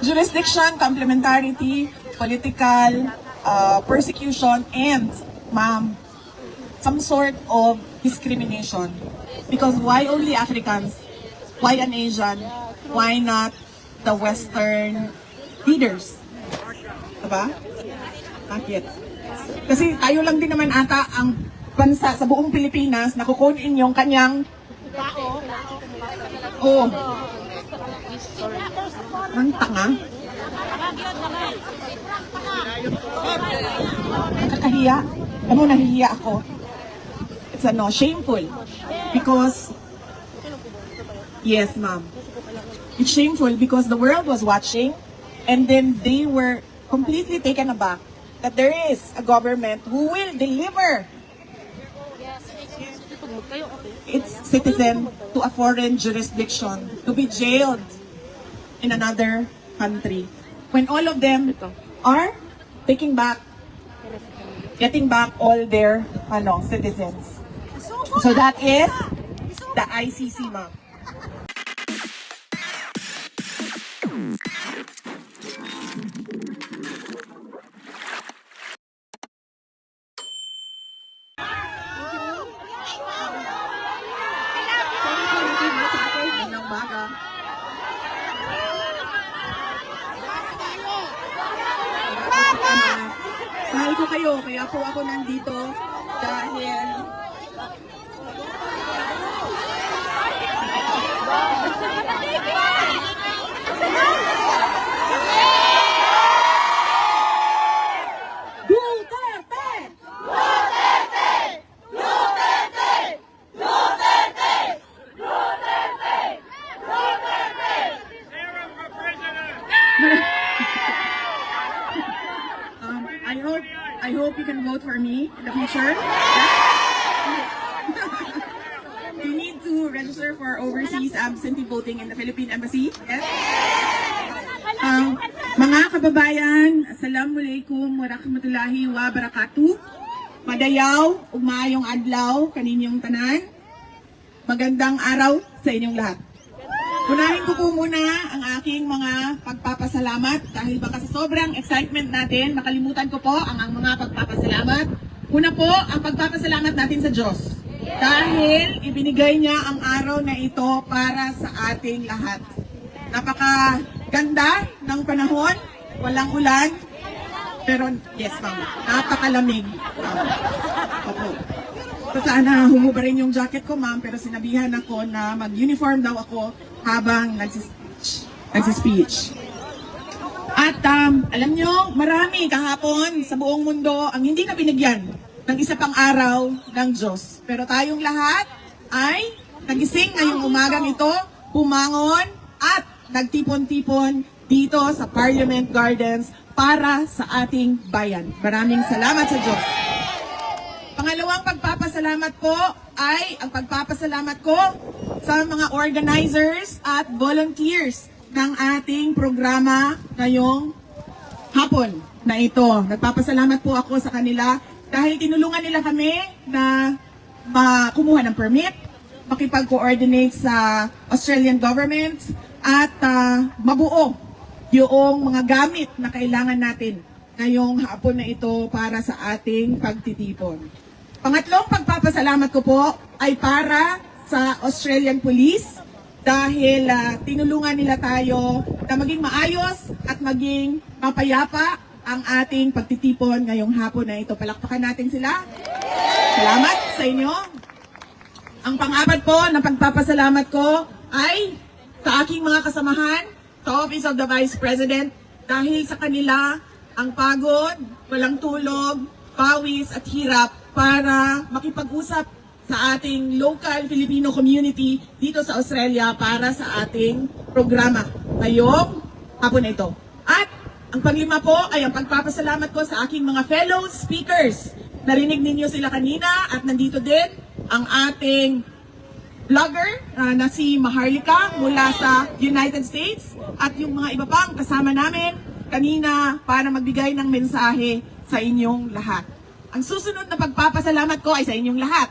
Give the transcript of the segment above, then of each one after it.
jurisdiction, complementarity, political, persecution, and, ma'am, some sort of discrimination. Because why only Africans? Why an Asian? Why not the Western leaders? Diba? Bakit? Kasi tayo lang din naman ata ang bansa sa buong Pilipinas na kukunin yung kanyang ang tanga. Nakakahiya. Ano, nahihiya ako. It's shameful. Because, yes ma'am. It's shameful because the world was watching and then they were completely taken aback that there is a government who will deliver its citizen to a foreign jurisdiction to be jailed in another country. When all of them are getting back all their citizens. So that is the ICC, ma'am. Mahal ko kayo, kaya po ako nandito dahil Duterte! Duterte! Duterte! Duterte! Duterte! Duterte! I hope you can vote for me in the future. You need to register for overseas absentee voting in the Philippine Embassy. Yes? Mga kababayan, Assalamualaikum warahmatullahi wabarakatuh. Madayaw, ugmaayong adlaw, kaninyong tanan. Magandang araw sa inyong lahat. Unahin ko po muna ang aking mga pagpapasalamat dahil baka sa sobrang excitement natin, makalimutan ko po ang mga pagpapasalamat. Una po, ang pagpapasalamat natin sa Diyos. Dahil ibinigay niya ang araw na ito para sa ating lahat. Napakaganda ng panahon, walang ulan, pero yes ma'am, napakalamig. Opo. So, sana humuba rin yung jacket ko ma'am, pero sinabihan ako na mag-uniform daw ako habang nagsispeech. At alam nyo, marami kahapon sa buong mundo ang hindi na binigyan ng isa pang araw ng Diyos. Pero tayong lahat ay nagising ngayong umagang ito, pumangon at nagtipon-tipon dito sa Parliament Gardens para sa ating bayan. Maraming salamat sa Diyos. Pangalawang pagpapasalamat ko ay ang pagpapasalamat ko sa mga organizers at volunteers ng ating programa ngayong hapon na ito. Nagpapasalamat po ako sa kanila dahil tinulungan nila kami na kumuha ng permit, makipag-coordinate sa Australian government at mabuo yung mga gamit na kailangan natin ngayong hapon na ito para sa ating pagtitipon. Pangatlong pagpapasalamat ko po ay para sa Australian Police dahil tinulungan nila tayo na maging maayos at maging mapayapa ang ating pagtitipon ngayong hapon na ito. Palakpakan natin sila. Salamat sa inyo. Ang pang-apat po na pagpapasalamat ko ay sa aking mga kasamahan sa Office of the Vice President dahil sa kanila ang pagod, walang tulog, pawis at hirap para makipag-usap sa ating local Filipino community dito sa Australia para sa ating programa ngayong hapon na ito. At ang panglima po ay ang pagpapasalamat ko sa aking mga fellow speakers. Narinig ninyo sila kanina at nandito din ang ating vlogger na si Maharlika mula sa United States at yung mga iba pang kasama namin kanina para magbigay ng mensahe sa inyong lahat. Ang susunod na pagpapasalamat ko ay sa inyong lahat.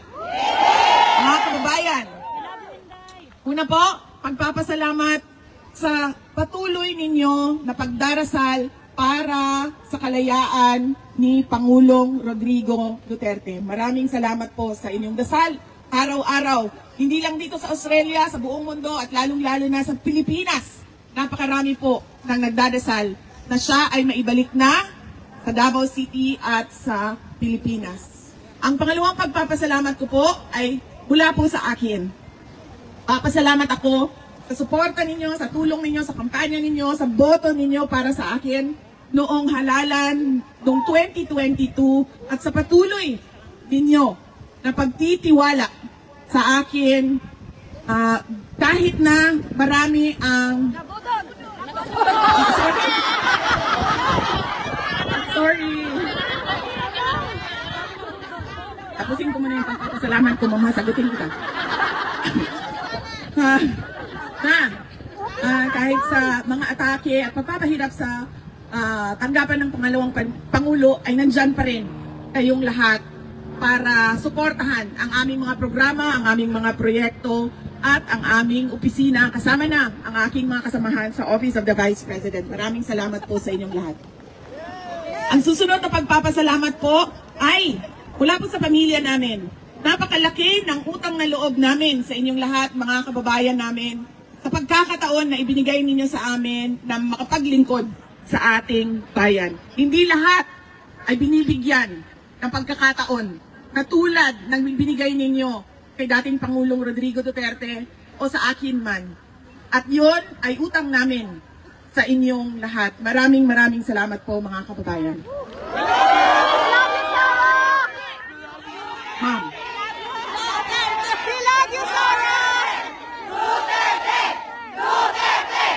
Mga kababayan, una po, pagpapasalamat sa patuloy ninyo na pagdarasal para sa kalayaan ni Pangulong Rodrigo Duterte. Maraming salamat po sa inyong dasal araw-araw. Hindi lang dito sa Australia, sa buong mundo at lalong-lalo na sa Pilipinas. Napakarami po nang nagdadasal na siya ay maibalik na sa Davao City at sa Pilipinas. Ang pangalawang pagpapasalamat ko po ay mula po sa akin. Papasalamat ako sa suporta ninyo, sa tulong ninyo, sa kampanya ninyo, sa boto ninyo para sa akin noong halalan noong 2022 at sa patuloy ninyo na pagtitiwala sa akin kahit na marami ang... Sorry. Tapusin ko muna yung pagpapasalamat ko, mama. Sagutin kita. Kahit sa mga atake at pagpapahirap sa tanggapan ng pangalawang Pangulo ay nandyan pa rin kayong lahat para suportahan ang aming mga programa, ang aming mga proyekto at ang aming opisina. Kasama na ang aking mga kasamahan sa Office of the Vice President. Maraming salamat po sa inyong lahat. Ang susunod na pagpapasalamat po ay mula po sa pamilya namin. Napakalaki ng utang na loob namin sa inyong lahat, mga kababayan namin, sa pagkakataon na ibinigay ninyo sa amin na makapaglingkod sa ating bayan. Hindi lahat ay binibigyan ng pagkakataon na tulad ng binigay ninyo kay dating Pangulong Rodrigo Duterte o sa akin man. At yon ay utang namin sa inyong lahat. Maraming salamat po, mga kababayan. Ma'am. We love you, Sara! Duterte! Duterte!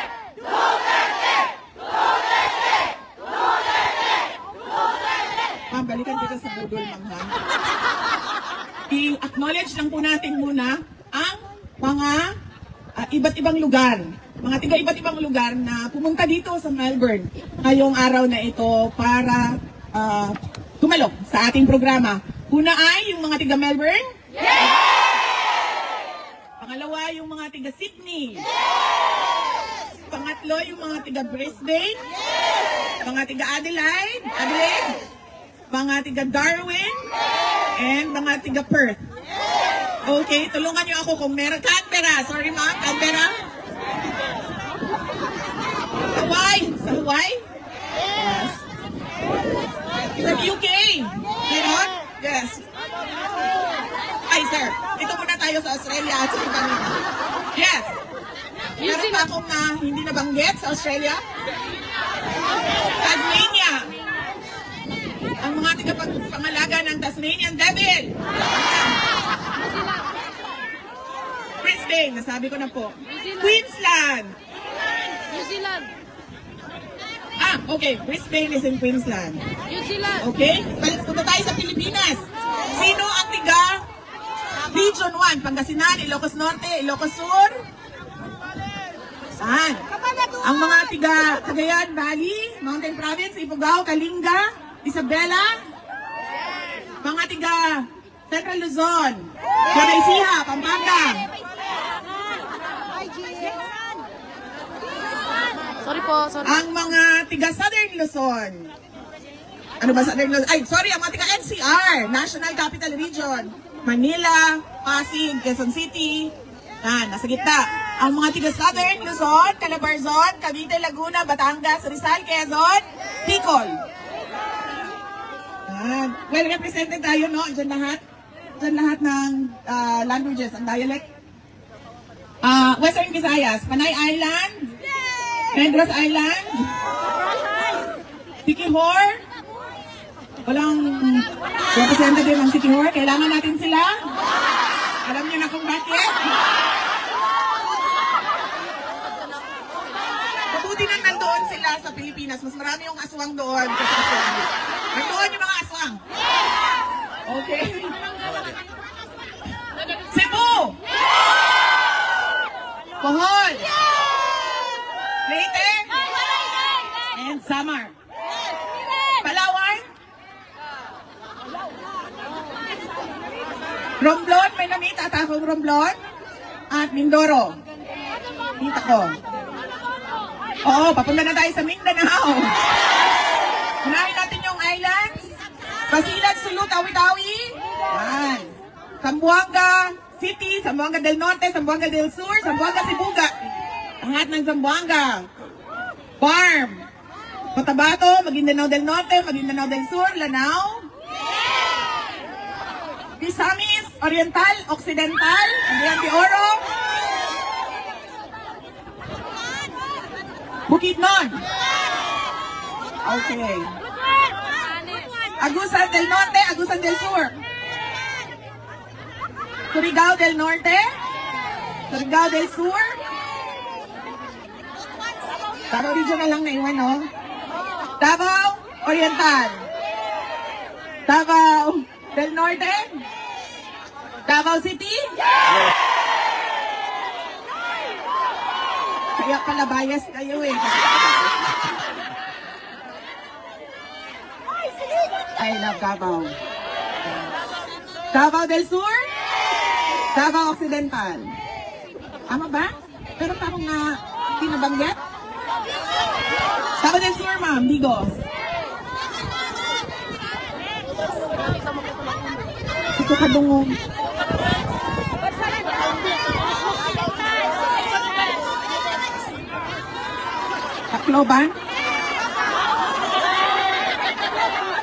Duterte! Duterte! Duterte! Duterte! Ma'am, balikan kita sa budol, ma'am. I-acknowledge lang po natin muna ang mga iba't ibang lugar. Mga tiga iba't ibang lugar na pumunta dito sa Melbourne ngayong araw na ito para tumalo sa ating programa. Una ay yung mga tiga Melbourne. Pangalawa, yung mga tiga Sydney. Pangatlo, yung mga tiga Brisbane. Mga tiga Adelaide. Mga tiga Darwin. And mga tiga Perth. Okay, tulungan niyo ako kung meron. Canberra. Sorry, ma'am. Canberra. Hawaii. Sa Hawaii? Yes. Sa UK. Meron? Yes. Ay, sir. Dito muna tayo sa Australia at sa Canada. Yes. Meron pa akong hindi nabanggit sa Australia? Tasmania. Ang mga tagapangalaga ng Tasmanian Devil. Brisbane, nasabi ko na po. Queensland. New Zealand! Okay. Brisbane is in Queensland. New Zealand! Okay? Punta tayo sa Pilipinas. Sino ang tiga Region 1? Pangasinan, Ilocos Norte, Ilocos Sur? Saan? Ang mga tiga Cagayan Valley, Mountain Province, Ifugao, Kalinga, Isabela? Mga tiga Central Luzon, Nueva Pampanga? Sorry po, sorry. Ang mga tiga Southern Luzon. Ano ba Southern Luzon? Ay, sorry, ang mga tiga NCR, National Capital Region. Manila, Pasig, Quezon City. Yan, nasa gitna. Ang mga tiga Southern Luzon, Calabarzon, Cavite, Laguna, Batangas, Rizal, Quezon, Bicol. Yan. Well, represented tayo, no? Diyan lahat. Diyan lahat ng languages, ang dialect. Western Visayas, Panay Island, Negros Island, Siquijor, walang representative ng Siquijor, kailangan natin sila. Alam niyo na kung bakit. Mabuti nang nandoon sila sa Pilipinas, mas marami yung aswang doon kasi aswang. Nandoon yung mga aswang. Okay. Cebu! Bohol! Leyte! And Samar. Palawan? Romblon, may namita at akong Romblon. At Mindoro. Kita ko. Oo, papunta na tayo sa Mindanao. Unahin natin yung islands. Basilan, Sulu, Tawi-Tawi. Yan. Zamboanga City, Zamboanga del Norte, Zamboanga del Sur, Zamboanga Sibuga. Lahat ng Zamboanga. Farm. Cotabato, Maguindanao del Norte, Maguindanao del Sur, Lanao. Misamis, Oriental, Occidental, Cagayan de Oro. Bukidnon. Okay. Agusan del Norte, Agusan del Sur. Surigao del Norte, Surigao del Sur. Davao Regional lang naiwan, no? Davao Oriental. Davao del Norte. Davao City. Kaya pala bias kayo eh. I love Davao. Davao del Sur. Davao Occidental. Tama ba? Pero pa akong hindi nabanggit. Davao del Sur, ma'am. Digos. Ito kadungong. Tacloban?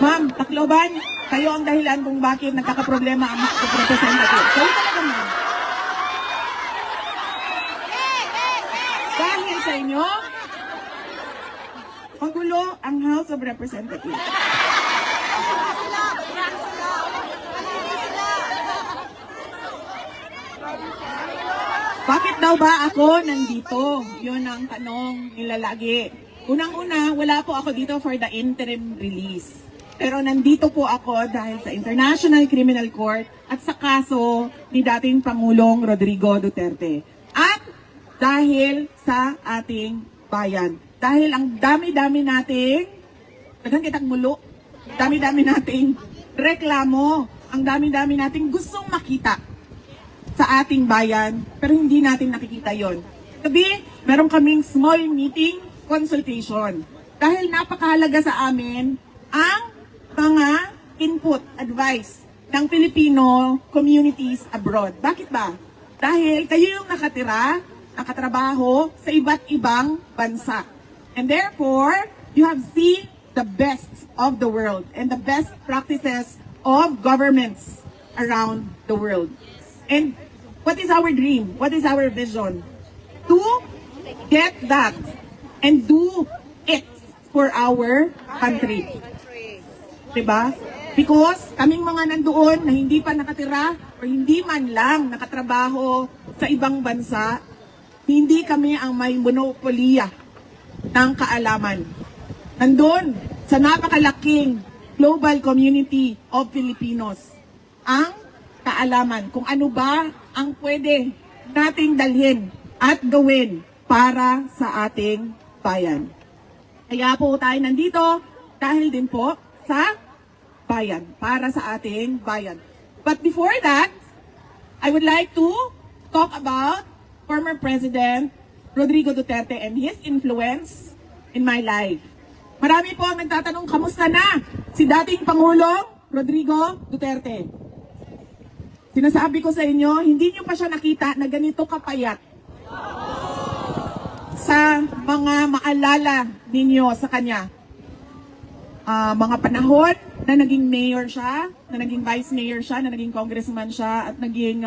Ma'am, Tacloban, kayo ang dahilan kung bakit nagkakaproblema ang mga representative. Kayo talaga, ma'am. Dahil sa inyo, magulo ang House of Representatives. Bakit daw ba ako nandito? Yun ang tanong nila lagi. Unang-una, wala po ako dito for the interim release. Pero nandito po ako dahil sa International Criminal Court at sa kaso ni dating Pangulong Rodrigo Duterte. At dahil sa ating bayan. Dahil ang dami-dami nating, daghang kitang mulo, dami-dami nating reklamo, ang dami-dami nating gustong makita sa ating bayan, pero hindi natin nakikita yon. Gabi, meron kaming small meeting consultation. Dahil napakahalaga sa amin ang mga input, advice ng Filipino communities abroad. Bakit ba? Dahil kayo yung nakatira, nakatrabaho sa iba't ibang bansa. And therefore, you have seen the best of the world and the best practices of governments around the world. And what is our dream? What is our vision? To get that and do it for our country. Diba? Because kaming mga nandoon na hindi pa nakatira o hindi man lang nakatrabaho sa ibang bansa, hindi kami ang may monopolya ng kaalaman. Nandun sa napakalaking global community of Filipinos ang kaalaman kung ano ba ang pwede nating dalhin at gawin para sa ating bayan. Kaya po tayo nandito dahil din po sa bayan, para sa ating bayan. But before that, I would like to talk about former President Rodrigo Duterte and his influence in my life. Marami po ang nagtatanong, kamusta na si dating Pangulong Rodrigo Duterte? Sinasabi ko sa inyo, hindi nyo pa siya nakita na ganito kapayat sa mga maalala ninyo sa kanya. Mga panahon na naging mayor siya, na naging vice mayor siya, na naging congressman siya, at naging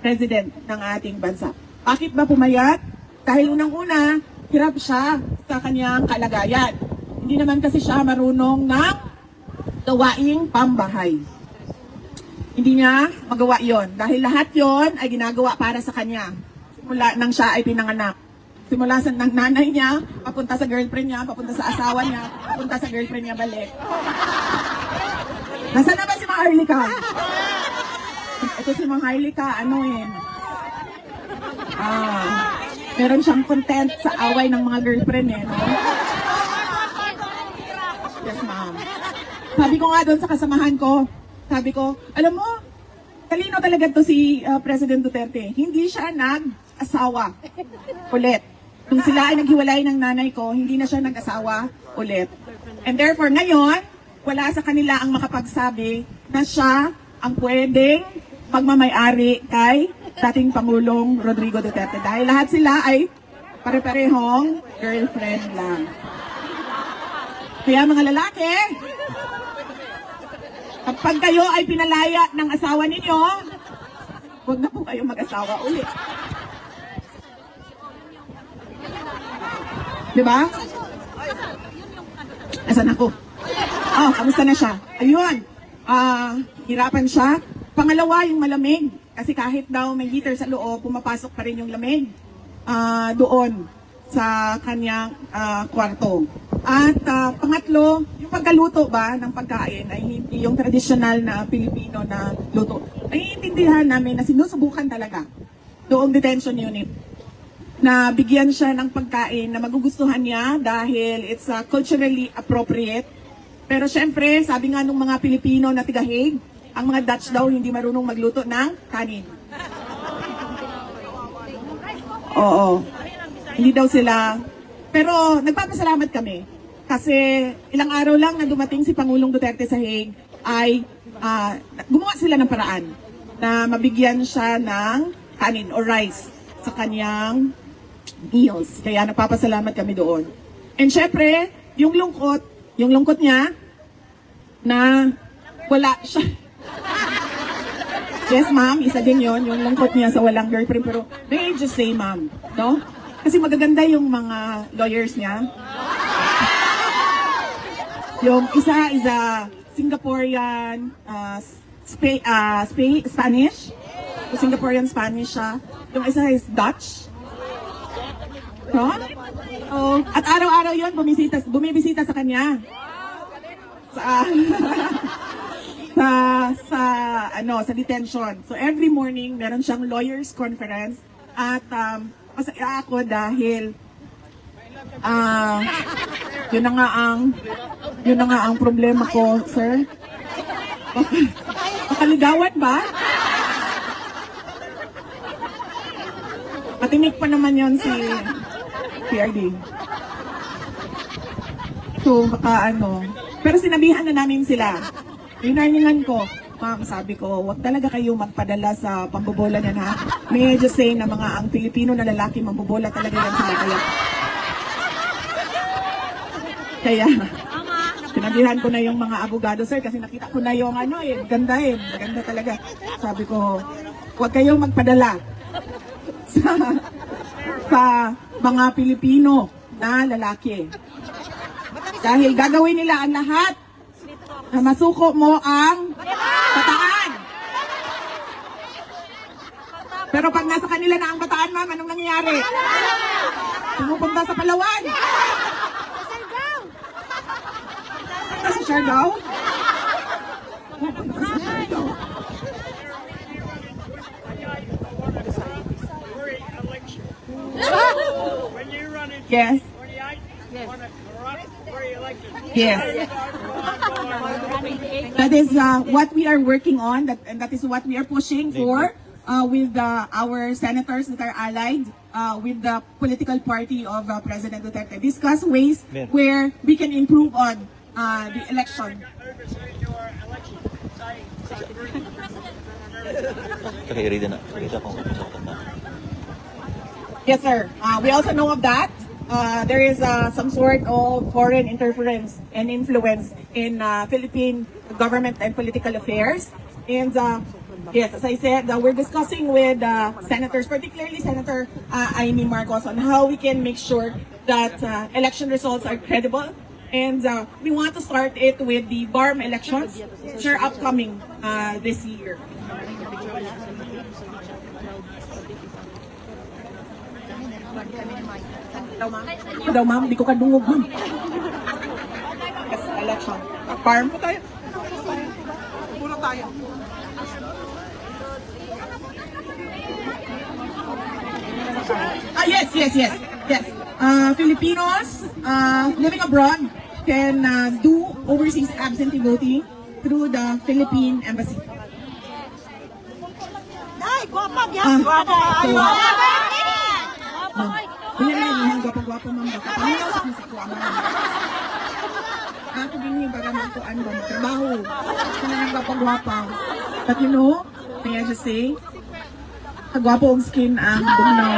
president ng ating bansa. Bakit ba pumayat? Dahil unang-una, hirap siya sa kanyang kalagayan. Hindi naman kasi siya marunong ng gawaing pambahay. Hindi niya magawa yon dahil lahat yon ay ginagawa para sa kanya. Simula nang siya ay pinanganak. Simula sa ng nanay niya, papunta sa girlfriend niya, papunta sa asawa niya, papunta sa girlfriend niya balik. Nasaan na ba si Maharlika? Ito si Maharlika, meron siyang content sa away ng mga girlfriend no? Yes, ma'am. Sabi ko nga doon sa kasamahan ko, sabi ko, alam mo, talino talaga to si President Duterte. Hindi siya nag-asawa ulit. Nung sila ay naghiwalay ng nanay ko, hindi na siya nag-asawa ulit. And therefore, ngayon, wala sa kanila ang makapagsabi na siya ang pwedeng magmamay-ari kay dating Pangulong Rodrigo Duterte. Dahil lahat sila ay pare-parehong girlfriend lang. Kaya mga lalaki, kapag kayo ay pinalaya ng asawa ninyo, huwag na po kayo mag-asawa ulit. Diba? Asan ako? Oh, kamusta na siya? Ayun. Hirapan siya. Pangalawa, yung malamig. Kasi kahit daw may heater sa loob, pumapasok pa rin yung lamig doon sa kanyang kwarto. At pangatlo, yung pagkaluto ba ng pagkain ay hindi yung traditional na Pilipino na luto. Naiintindihan namin na sinusubukan talaga doong detention unit na bigyan siya ng pagkain na magugustuhan niya dahil it's culturally appropriate. Pero syempre, sabi nga nung mga Pilipino na tiga-Hague, ang mga Dutch daw hindi marunong magluto ng kanin. Oo. Hindi daw sila. Pero nagpapasalamat kami. Kasi ilang araw lang na dumating si Pangulong Duterte sa Hague ay gumawa sila ng paraan na mabigyan siya ng kanin or rice sa kanyang meals. Kaya nagpapasalamat kami doon. And syempre, yung lungkot niya na wala siya. Yes, ma'am, isa din yon yung lungkot niya sa walang girlfriend. Pero may I just say, ma'am, no? Kasi magaganda yung mga lawyers niya. Yung isa is a Singaporean Spanish. So, Singaporean Spanish siya. Yung isa is Dutch. No? So, at araw-araw yun, bumibisita sa kanya. Sa detention. So every morning meron siyang lawyers conference at masaya ako dahil yun na nga ang problema ko, sir. Makaligawan ba? Matinik pa naman yon si PRD. So, pero sinabihan na namin sila. Winarningan ko, ma'am, sabi ko, wag talaga kayo magpadala sa pambobola niyan, ha? May I just say na ang Pilipino na lalaki, mambobola talaga yan sila. Kaya, sinabihan ko na yung mga abogado, sir, kasi nakita ko na yung ganda talaga. Sabi ko, wag kayong magpadala sa mga Pilipino na lalaki. Dahil gagawin nila ang lahat na masuko mo ang bataan. Pero pag nasa kanila na ang bataan, ma'am, anong nangyayari? Pumupunta sa Palawan. Punta sa Siargao? Pupunta sa Siargao. When you run in Yes. 48, want to run for election. Yes. That is what we are working on, and that is what we are pushing for with our senators that are allied with the political party of President Duterte. Discuss ways where we can improve on the election. Overseeing your election. Kaya-read na. Kita ko sa katanda. Yes, sir. We also know of that. There is some sort of foreign interference and influence in Philippine government and political affairs. And yes, as I said, we're discussing with senators, particularly Senator Amy Marcos, on how we can make sure that election results are credible. And we want to start it with the BARM elections, which are upcoming this year. Daw ma'am, di ko kadungog ma'am. Yes, election. Farm po tayo. Puro tayo. Yes. Filipinos living abroad can do overseas absentee voting through the Philippine Embassy. Ay, guwapa, guwapa. Kunya na yung gwapo-gwapo ma'am, baka paminaw sa kung ko ma'am. Ako din yung baga magkuan ba, trabaho. Kunya na yung gwapo-gwapo. But you know, may I just say, kagwapo ang skin ang bugnaw.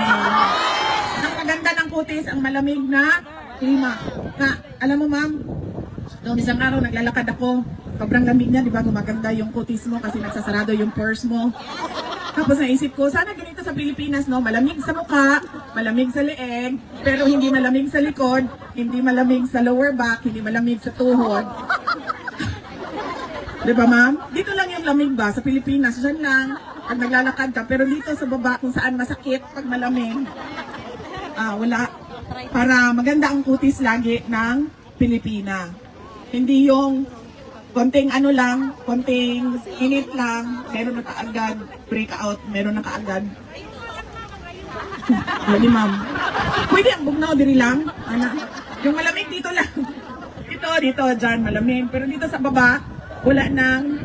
Ang maganda ng kutis, ang malamig na klima. Na, alam mo ma'am, noong isang araw naglalakad ako, sobrang lamig niya, di ba? Gumaganda yung kutis mo kasi nagsasarado yung pores mo. Tapos naisip ko, sana ganito sa Pilipinas, no? Malamig sa mukha, malamig sa leeg, pero hindi malamig sa likod, hindi malamig sa lower back, hindi malamig sa tuhod. Di ba ma'am? Dito lang yung lamig ba? Sa Pilipinas, dyan lang. Pag naglalakad ka, pero dito sa baba, kung saan masakit pag malamig, wala. Para maganda ang kutis lagi ng Pilipina. Hindi yung konting ano lang, konting init lang, meron na kaagad, breakout, meron na kaagad. Lagi ma'am. Pwede ang bugnaw diri lang, ana. Yung malamig dito lang. Dito, dyan, malamig. Pero dito sa baba, wala nang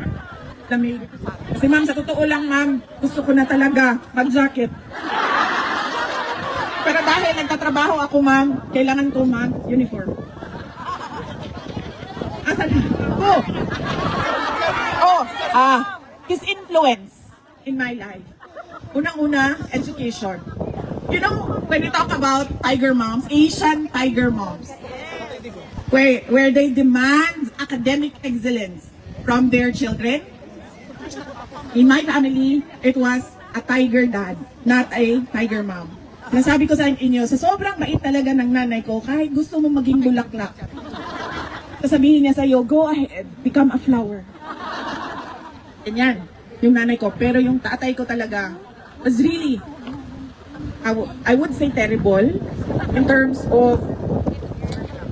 lamig. Kasi ma'am, sa totoo lang ma'am, gusto ko na talaga mag-jacket. Pero dahil nagtatrabaho ako ma'am, kailangan ko ma'am, uniform. Asan? His influence in my life. Unang-una, education. You know, when we talk about tiger moms, Asian tiger moms, where they demand academic excellence from their children. In my family, it was a tiger dad, not a tiger mom. Nasabi ko sa inyo, sa sobrang bait talaga ng nanay ko, kahit gusto mo maging bulaklak, sasabihin niya sa'yo, go ahead, become a flower. Ganyan, yung nanay ko. Pero yung tatay ko talaga was really, I would say terrible in terms of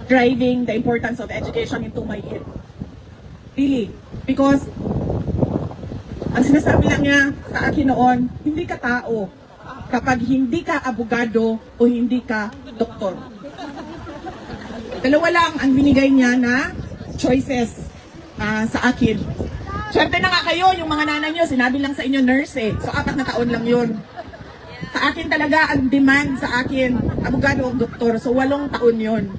driving the importance of education into my head. Really. Because, ang sinasabi lang niya sa akin noon, hindi ka tao kapag hindi ka abogado o hindi ka doktor. Dalawa lang ang binigay niya na choices sa akin. Swerte na nga kayo, yung mga nanay niyo, sinabi lang sa inyo nurse eh. So 4 na taon lang yun. Sa akin talaga, ang demand sa akin, abogado o doktor. So 8 taon yun.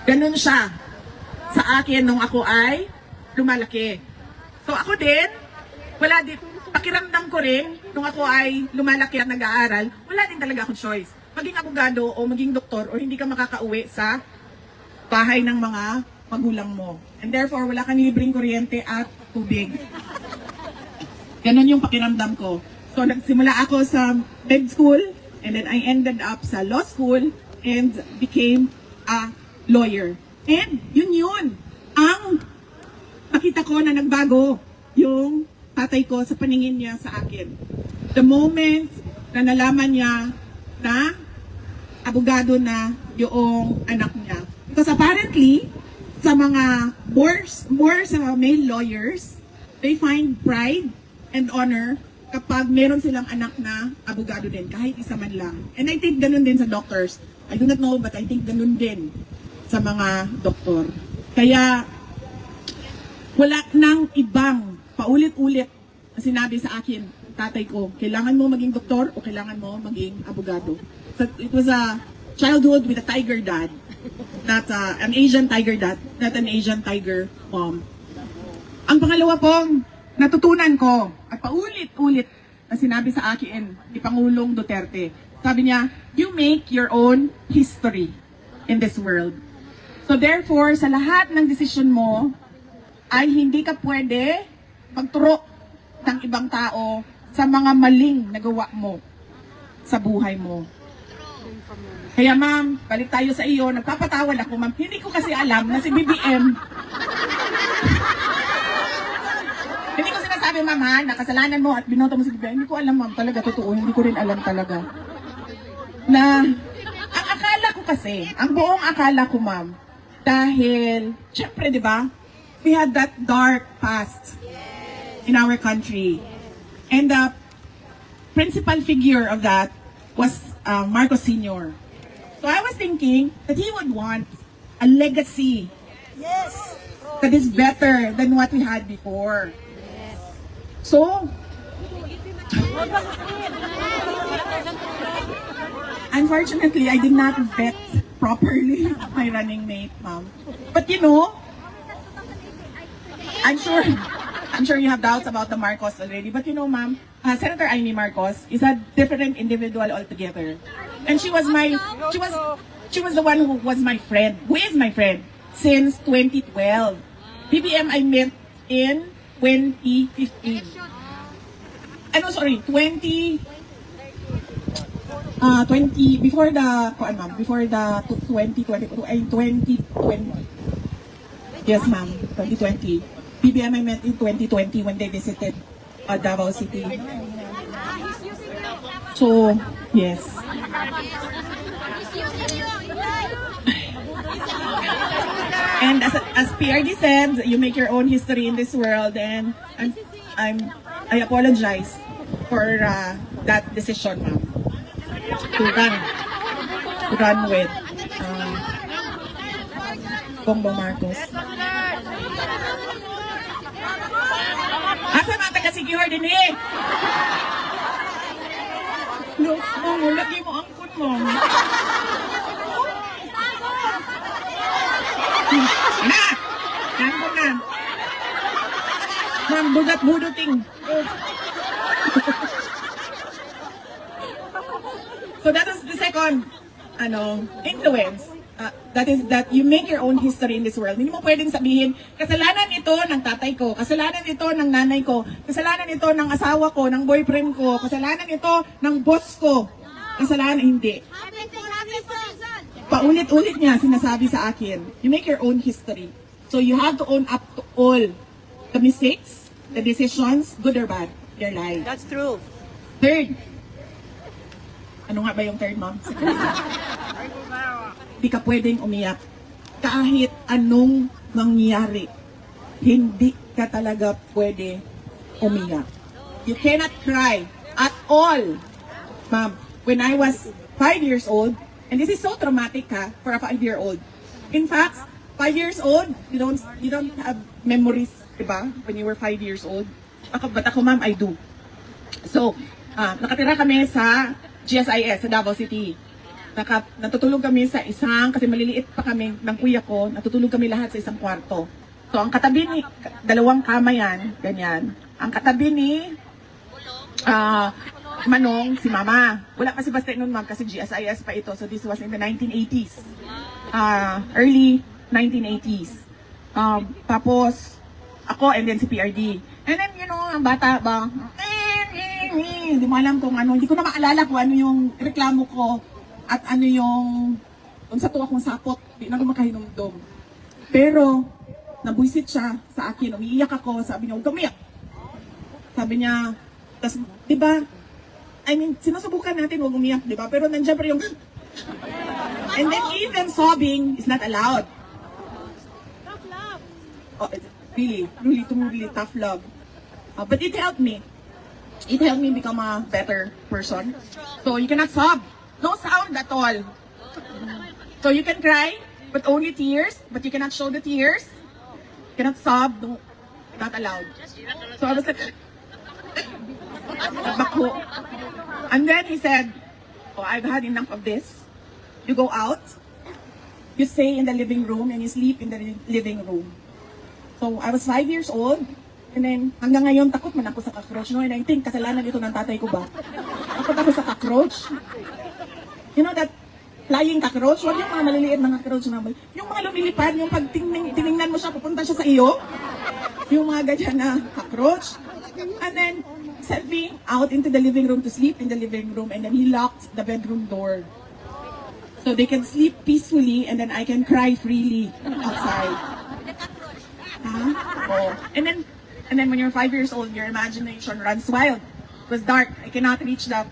Ganun siya sa akin nung ako ay lumalaki. So ako din, wala din, pakiramdam ko rin, nung ako ay lumalaki at nag-aaral, wala din talaga akong choice. Maging abogado o maging doktor o hindi ka makakauwi sa bahay ng mga magulang mo. And therefore, wala kang libreng kuryente at tubig. Ganon yung pakiramdam ko. So nagsimula ako sa med school and then I ended up sa law school and became a lawyer. And yun, ang nakita ko na nagbago yung tatay ko sa paningin niya sa akin. The moment na nalaman niya na abogado na yung anak niya. Because apparently, sa mga more sa male lawyers, they find pride and honor kapag meron silang anak na abogado din, kahit isa man lang. And I think ganun din sa doctors. I do not know, but I think ganun din sa mga doktor. Kaya, wala nang ibang paulit-ulit na sinabi sa akin, tatay ko, kailangan mo maging doktor o kailangan mo maging abogado. So it was a childhood with a tiger dad. Not an Asian tiger dad, not an Asian tiger mom. Ang pangalawa pong natutunan ko at paulit-ulit na sinabi sa akin ni Pangulong Duterte. Sabi niya, you make your own history in this world. So therefore, sa lahat ng desisyon mo, ay hindi ka pwede magturo ng ibang tao sa mga maling nagawa mo sa buhay mo. Kaya ma'am, balik tayo sa iyo. Nagpapatawad ako ma'am. Hindi ko kasi alam na si BBM. Hindi ko sinasabi ma'am ha, nakasalanan mo at binoto mo si BBM. Hindi ko alam ma'am talaga, totoo. Hindi ko rin alam talaga. Na, ang akala ko kasi, ang buong akala ko ma'am, dahil, syempre di ba, we had that dark past in our country. And the principal figure of that was Marcos Sr. So I was thinking that he would want a legacy that is better than what we had before. So, Unfortunately, I did not vet properly my running mate, ma'am. But you know, I'm sure you have doubts about the Marcos already. But you know, ma'am, Senator Amy Marcos is a different individual altogether. And she was the one who was my friend, who is my friend, since 2012. BBM I met in 2015. Ano, sorry, 20, before the 2020. Yes, ma'am, 2020. BBM I met in 2020 when they visited Davao City. So, yes. And as PRD said, you make your own history in this world, and I apologize for that decision, ma'am, to run with Bongbong Marcos. Asa mga taga-Siquijor din eh? No, lagi mo ang kun mo. Na! Nandun na. Ma'am, budat-buduting. So that is the second influence. That is that you make your own history in this world. Hindi mo pwedeng sabihin, kasalanan ito ng tatay ko, kasalanan ito ng nanay ko, kasalanan ito ng asawa ko, ng boyfriend ko, kasalanan ito ng boss ko. Kasalanan, hindi. Paulit-ulit niya sinasabi sa akin, you make your own history. So you have to own up to all the mistakes, the decisions, good or bad, your life. That's true. Third. Ano nga ba yung third, ma'am? Hindi ka pwedeng umiyak. Kahit anong mangyari, hindi ka talaga pwede umiyak. You cannot cry at all. Ma'am, when I was 5 years old, and this is so traumatic for a 5-year-old. In fact, 5 years old, you don't have memories, diba? When you were 5 years old. But ako, ma'am, I do. So, nakatira kami sa GSIS, sa Davao City. Natutulog kami sa kasi maliliit pa kami ng kuya ko, natutulog kami lahat sa isang kwarto. So, ang katabi ni, dalawang kama yan, ganyan. Ang katabi ni Manong, si Mama. Wala kasi basta noon, ma'am, kasi GSIS pa ito. So, this was in the 1980s. Early 1980s. Tapos, ako and then si PRD. And then, ang bata ba, hindi mo alam kung ano, hindi ko na maalala kung ano yung reklamo ko at ano yung sa tuwa kong sapot, hindi na ako makahinumdum. Pero, nabuisit siya sa akin, umiiyak ako, sabi niya, huwag ka umiyak. Sabi niya, tas, di ba, I mean, sinusubukan natin huwag umiyak, di ba? Pero nandiyan pa yung, and then even sobbing is not allowed. Tough love. Oh, really tough love. But it helped me. It helped me become a better person. So you cannot sob. No sound at all. So you can cry, but only tears. But you cannot show the tears. You cannot sob. No, not allowed. So I was like, bako. And then he said, oh, I've had enough of this. You go out. You stay in the living room and you sleep in the living room. So I was 5 years old. And then, hanggang ngayon, takot man ako sa cockroach. No? And I think, kasalanan ito ng tatay ko ba? Takot ako sa cockroach. You know that flying cockroach? Huwag yung mga maliliit na cockroach naman. Yung mga lumilipad, yung pag tinignan mo siya, pupunta siya sa iyo. Yung mga ganyan na cockroach. And then, sent me out into the living room to sleep in the living room. And then he locked the bedroom door. So they can sleep peacefully and then I can cry freely outside. Oh. And then when you're 5 years old, your imagination runs wild. It was dark. I cannot reach the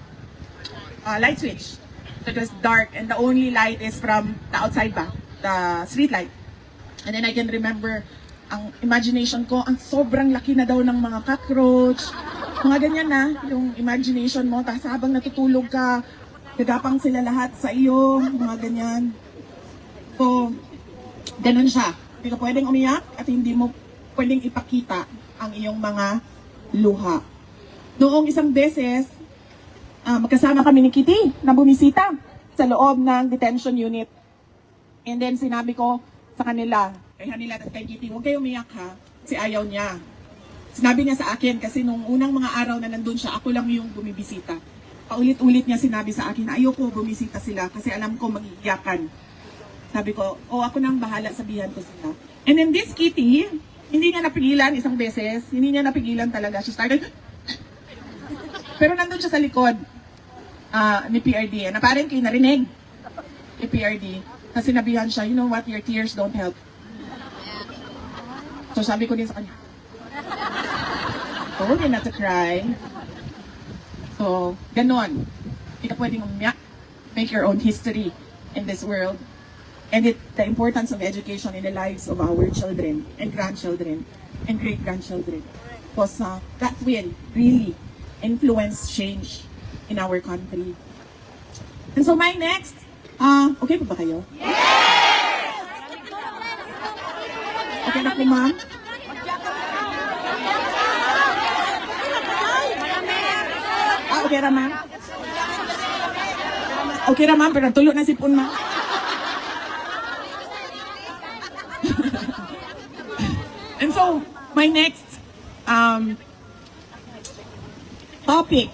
light switch. So it was dark and the only light is from the outside ba, the street light. And then I can remember, ang imagination ko, ang sobrang laki na daw ng mga cockroach. Mga ganyan na, yung imagination mo. Tapos habang natutulog ka, gagapang sila lahat sa iyo, mga ganyan. So, ganun siya. Hindi ka pwedeng umiyak at hindi mo pwedeng ipakita ang iyong mga luha. Noong isang beses, magkasama kami ni Kitty na bumisita sa loob ng detention unit. And then sinabi ko sa kanila, kay Hanila at kay Kitty, huwag kayo umiyak ha, kasi ayaw niya. Sinabi niya sa akin, kasi nung unang mga araw na nandun siya, ako lang yung bumibisita. Paulit-ulit niya sinabi sa akin na ayoko bumisita sila kasi alam ko mag-iyakan. Sabi ko, ako nang bahala, sabihan ko sila. And then this Kitty, hindi niya napigilan isang beses, hindi niya napigilan talaga. She started, pero nandun siya sa likod ni PRD. And apparently, narinig ni PRD. Kasi sinabihan siya, you know what, your tears don't help. So sabi ko din sa kanya, told you not to cry. So, ganon. Hindi ka pwedeng umiyak. Make your own history in this world. And the importance of education in the lives of our children and grandchildren and great-grandchildren. Because that will really influence change in our country. And so my next, okay pa ba kayo? Yes! Okay na po, ma'am? Okay na, ma'am? Okay na, ma'am, pero tulo na sipon, ma'am. And so, my next topic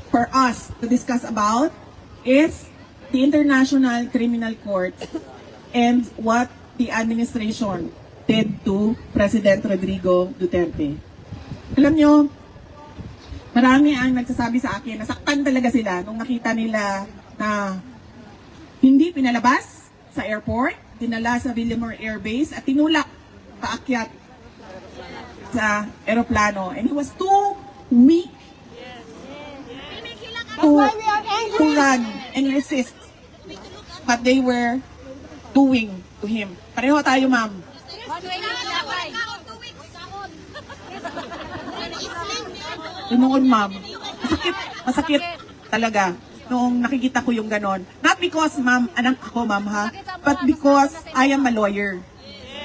for us to discuss about is the International Criminal Court and what the administration did to President Rodrigo Duterte. Alam nyo, marami ang nagsasabi sa akin, nasaktan talaga sila nung nakita nila na hindi pinalabas sa airport, dinala sa Villamor Air Base at tinulak paakyat sa aeroplano. And he was too weak to run and resist what they were doing to him. Pareho tayo, ma'am. Noon, ma'am. Masakit talaga noong nakikita ko yung ganon. Not because, ma'am, anak ako, ma'am, ha? But because I am a lawyer.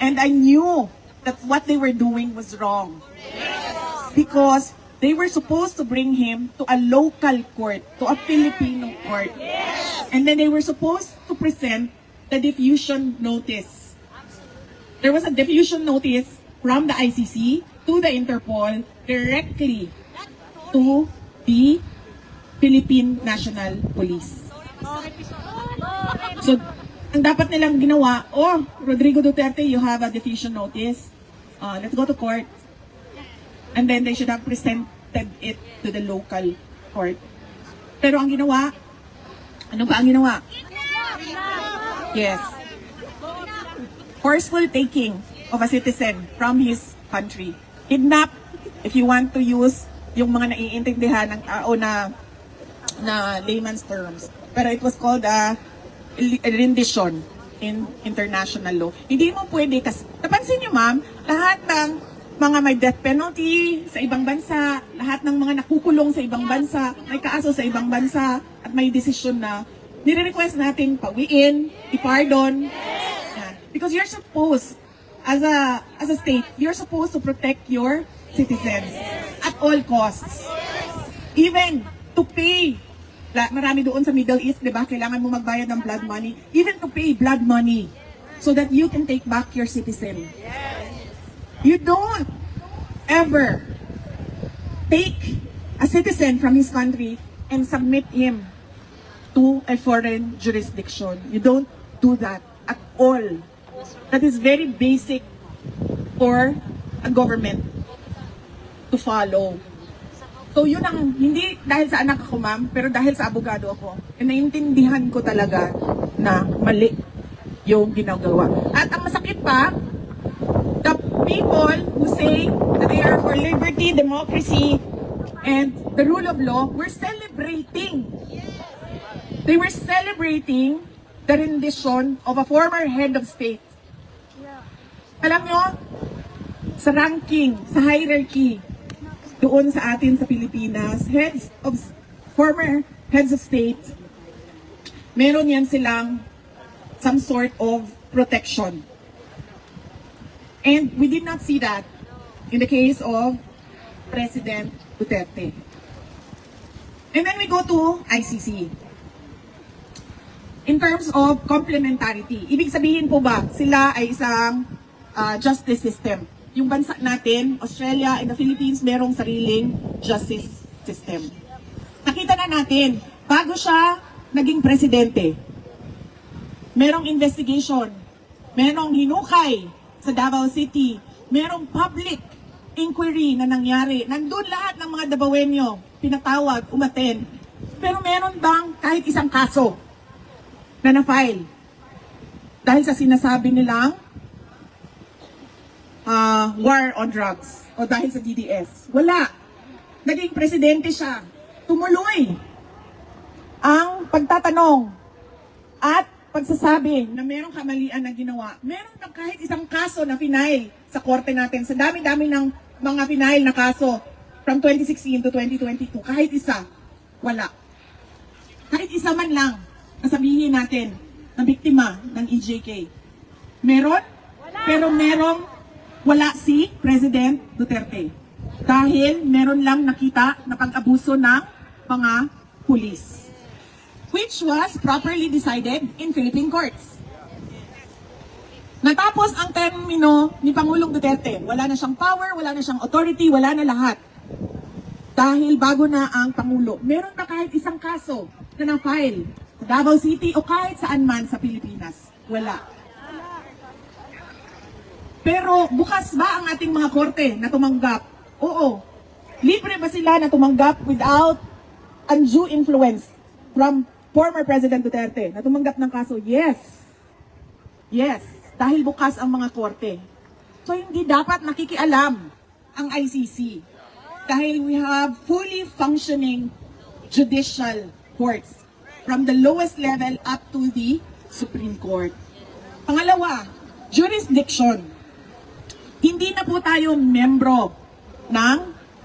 And I knew that what they were doing was wrong. Because they were supposed to bring him to a local court, to a Filipino court. And then they were supposed to present the diffusion notice. There was a diffusion notice from the ICC to the Interpol directly to the Philippine National Police. So, ang dapat nilang ginawa, Rodrigo Duterte, you have a diffusion notice. Let's go to court. And then they should have presented it to the local court. Pero ang ginawa, ano ba ang ginawa? Yes. Forceful taking of a citizen from his country. Kidnap, if you want to use yung mga naiintindihan ng tao na layman's terms. Pero it was called a rendition in international law. Hindi mo pwede, kasi napansin niyo, ma'am, lahat ng mga may death penalty sa ibang bansa, lahat ng mga nakukulong sa ibang bansa, may kaso sa ibang bansa, at may desisyon na nire-request natin pawiin, ipardon. Yan. Because you're supposed, as a state, you're supposed to protect your citizens at all costs. Even to pay, marami doon sa Middle East, di ba? Kailangan mo magbayad ng blood money. Even to pay blood money so that you can take back your citizen. You don't ever take a citizen from his country and submit him to a foreign jurisdiction. You don't do that at all. That is very basic for a government to follow. So yun ang, hindi dahil sa anak ako, ma'am, pero dahil sa abogado ako. E naiintindihan ko talaga na mali yung ginagawa. At ang masakit pa, the people who say that they are for liberty, democracy, and the rule of law were celebrating. They were celebrating the rendition of a former head of state. Alam nyo, sa ranking, sa hierarchy, doon sa atin sa Pilipinas, former heads of state, meron yan silang some sort of protection. And we did not see that in the case of President Duterte. And then we go to ICC. in terms of complementarity. Ibig sabihin po ba, sila ay isang justice system. Yung bansa natin, Australia and the Philippines, merong sariling justice system. Nakita na natin, bago siya naging presidente, merong investigation, merong hinukay sa Davao City, merong public inquiry na nangyari. Nandun lahat ng mga Davaoenyo, pinatawag, umaten. Pero meron bang kahit isang kaso na na-file dahil sa sinasabi nilang war on drugs o dahil sa DDS? Wala. Naging presidente siya. Tumuloy ang pagtatanong at pagsasabi na merong kamalian na ginawa. Meron bang kahit isang kaso na final sa korte natin? Sa dami-dami ng mga final na kaso from 2016 to 2022, kahit isa, wala. Kahit isa man lang nasabihin natin na biktima ng EJK. Meron? Pero merong wala si President Duterte. Dahil meron lang nakita na pag-abuso ng mga pulis. Which was properly decided in Philippine courts. Natapos ang termino ni Pangulong Duterte. Wala na siyang power, wala na siyang authority, wala na lahat. Dahil bago na ang Pangulo. Meron ba kahit isang kaso na na-file sa Davao City o kahit saan man sa Pilipinas? Wala. Pero bukas ba ang ating mga korte na tumanggap? Oo. Libre ba sila na tumanggap without undue influence from former President Duterte na tumanggap ng kaso? Yes. Yes. Dahil bukas ang mga korte. So hindi dapat nakikialam ang ICC. Dahil we have fully functioning judicial courts from the lowest level up to the Supreme Court. Pangalawa, jurisdiction. Hindi na po tayo membro ng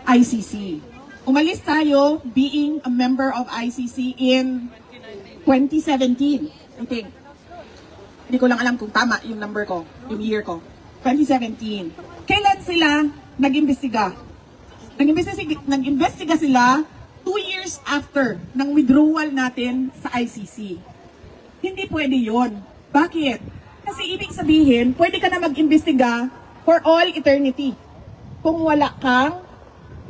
ICC. Umalis tayo being a member of ICC in 2017, I think. Hindi ko lang alam kung tama yung number ko, yung year ko. 2017. Kailan sila nag-imbestiga? Nag-imbestiga sila 2 years after ng withdrawal natin sa ICC. Hindi pwede yon. Bakit? Kasi ibig sabihin, pwede ka na mag-imbestiga for all eternity. Kung wala kang